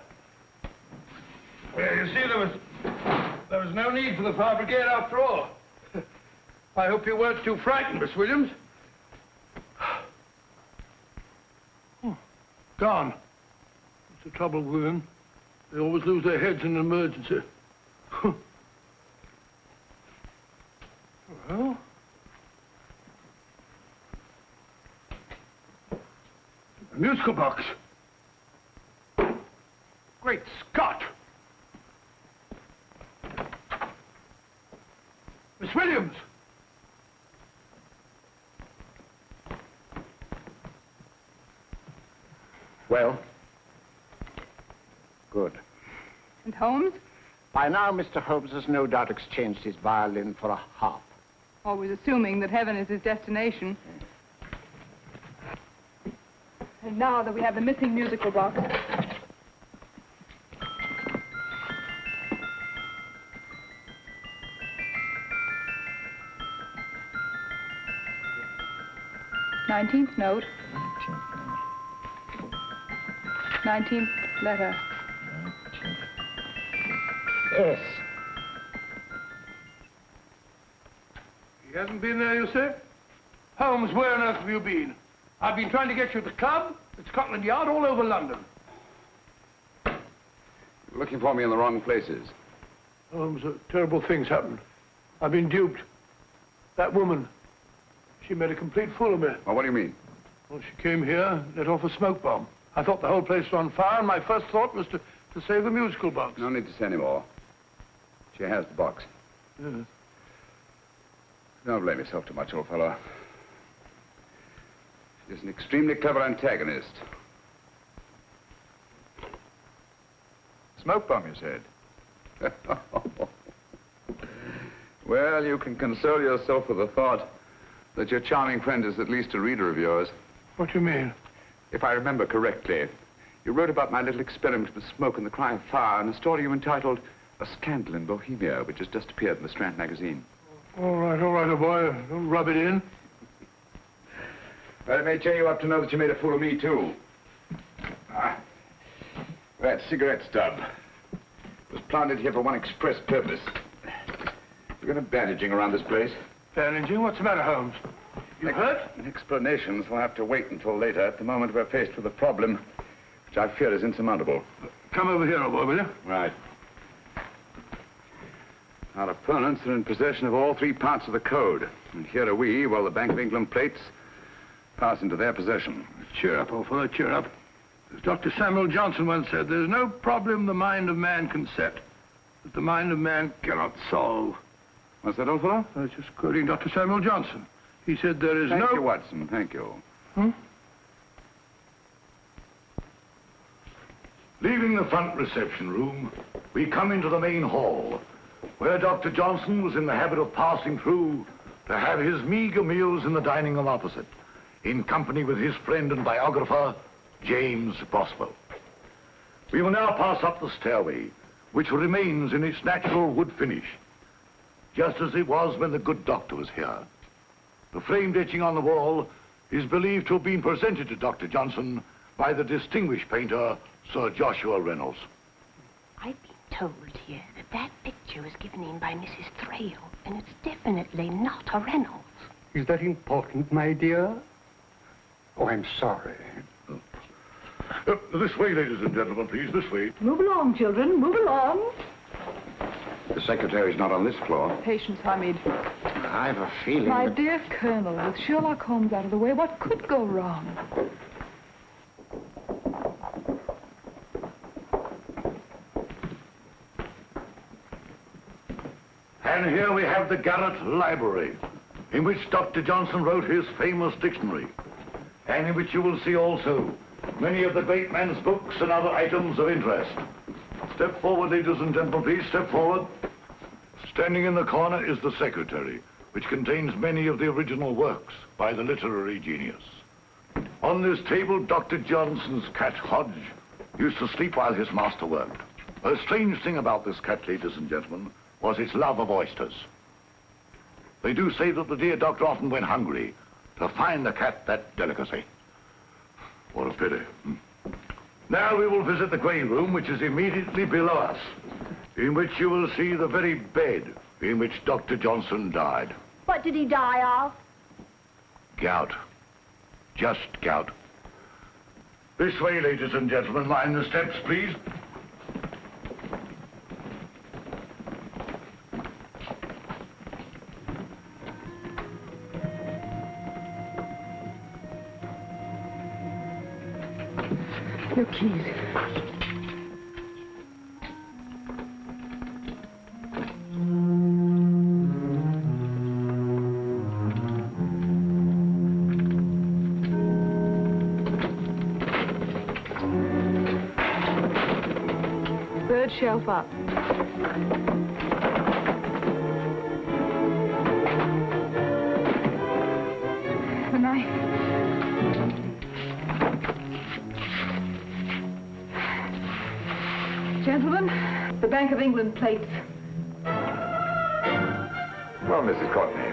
Well, you see, there was no need for the fire brigade after all. I hope you weren't too frightened, Miss Williams. Gone. That's the trouble with them. They always lose their heads in an emergency. Well... a musical box. Great Scott! Miss Williams! Well? Good. And Holmes? By now, Mr. Holmes has no doubt exchanged his violin for a harp. Always assuming that heaven is his destination. And now that we have the missing musical box. Nineteenth note. 19th letter. Yes. He hasn't been there, you say? Holmes, where on earth have you been? I've been trying to get you at the club, at Scotland Yard, all over London. You're looking for me in the wrong places. Holmes, terrible things happened. I've been duped. That woman, she made a complete fool of me. Well, what do you mean? Well, she came here, let off a smoke bomb. I thought the whole place was on fire, and my first thought was to save the musical box. No need to say any more. She has the box. Yes. Don't blame yourself too much, old fellow. She's an extremely clever antagonist. Smoke bomb, you said? Well, you can console yourself with the thought that your charming friend is at least a reader of yours. What do you mean? If I remember correctly, you wrote about my little experiment with smoke and the cry of fire in a story you entitled A Scandal in Bohemia, which has just appeared in the Strand magazine. All right, old boy. Don't rub it in. Well, it may cheer you up to know that you made a fool of me, too. That cigarette stub was planted here for one express purpose. We're going to bandaging around this place. Bandaging? What's the matter, Holmes? You hurt? Explanations will have to wait until later. At the moment, we're faced with a problem which I fear is insurmountable. Come over here, old boy, will you? Right. Our opponents are in possession of all 3 parts of the code. And here are we, while the Bank of England plates pass into their possession. Cheer up, old fellow, cheer up. As Dr. Samuel Johnson once said, there's no problem the mind of man can set that the mind of man cannot solve. What's that, old fellow? I was just quoting Dr. Samuel Johnson. He said there is Thank you, Watson. Thank you. Leaving the front reception room, we come into the main hall, where Dr. Johnson was in the habit of passing through to have his meager meals in the dining room opposite, in company with his friend and biographer, James Boswell. We will now pass up the stairway, which remains in its natural wood finish, just as it was when the good doctor was here. The framed etching on the wall is believed to have been presented to Dr. Johnson by the distinguished painter, Sir Joshua Reynolds. I've been told here that that picture was given in by Mrs. Thrale, and it's definitely not a Reynolds. Is that important, my dear? Oh, I'm sorry. This way, ladies and gentlemen, please, this way. Move along, children, move along. The secretary's not on this floor. Patience, Hamid. I've a feeling My that... dear Colonel, with Sherlock Holmes out of the way, what could go wrong? And here we have the Garrett Library, in which Dr. Johnson wrote his famous dictionary, and in which you will see also many of the great man's books and other items of interest. Step forward, ladies and gentlemen, please, step forward. Standing in the corner is the secretary, which contains many of the original works by the literary genius. On this table, Dr. Johnson's cat, Hodge, used to sleep while his master worked. A strange thing about this cat, ladies and gentlemen, was its love of oysters. They do say that the dear doctor often went hungry to find the cat that delicacy. What a pity. Now we will visit the grey room, which is immediately below us, in which you will see the very bed in which Dr. Johnson died. What did he die of? Gout. Just gout. This way, ladies and gentlemen. Mind the steps, please. Your keys. Third shelf up. The knife. Gentlemen, the Bank of England plates. Well, Mrs. Courtney,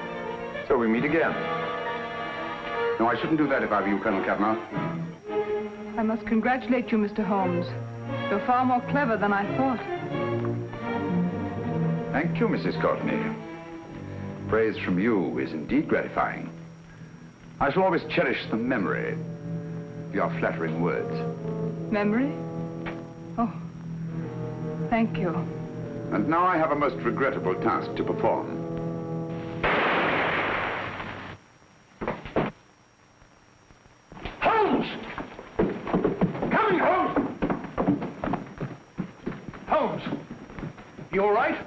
so we meet again. No, I shouldn't do that if I were you, Colonel Cavanaugh. I must congratulate you, Mr. Holmes. You're far more clever than I thought. Thank you, Mrs. Courtney. Praise from you is indeed gratifying. I shall always cherish the memory of your flattering words. Memory? Oh, thank you. And now I have a most regrettable task to perform. Holmes! Coming, Holmes! Holmes! You all right?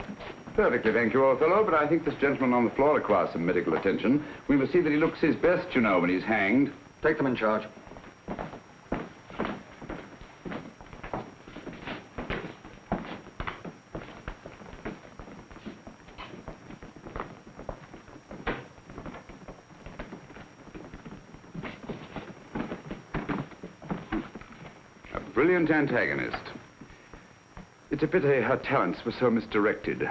Perfectly, thank you, old fellow, but I think this gentleman on the floor requires some medical attention. We must see that he looks his best, you know, when he's hanged. Take them in charge. A brilliant antagonist. It's a pity her talents were so misdirected.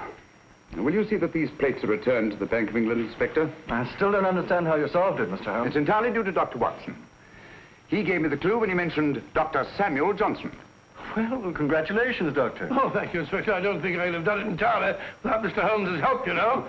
Will you see that these plates are returned to the Bank of England, Inspector? I still don't understand how you solved it, Mr. Holmes. It's entirely due to Dr. Watson. He gave me the clue when he mentioned Dr. Samuel Johnson. Well, congratulations, Doctor. Oh, thank you, Inspector. I don't think I'd have done it entirely without Mr. Holmes's help, you know.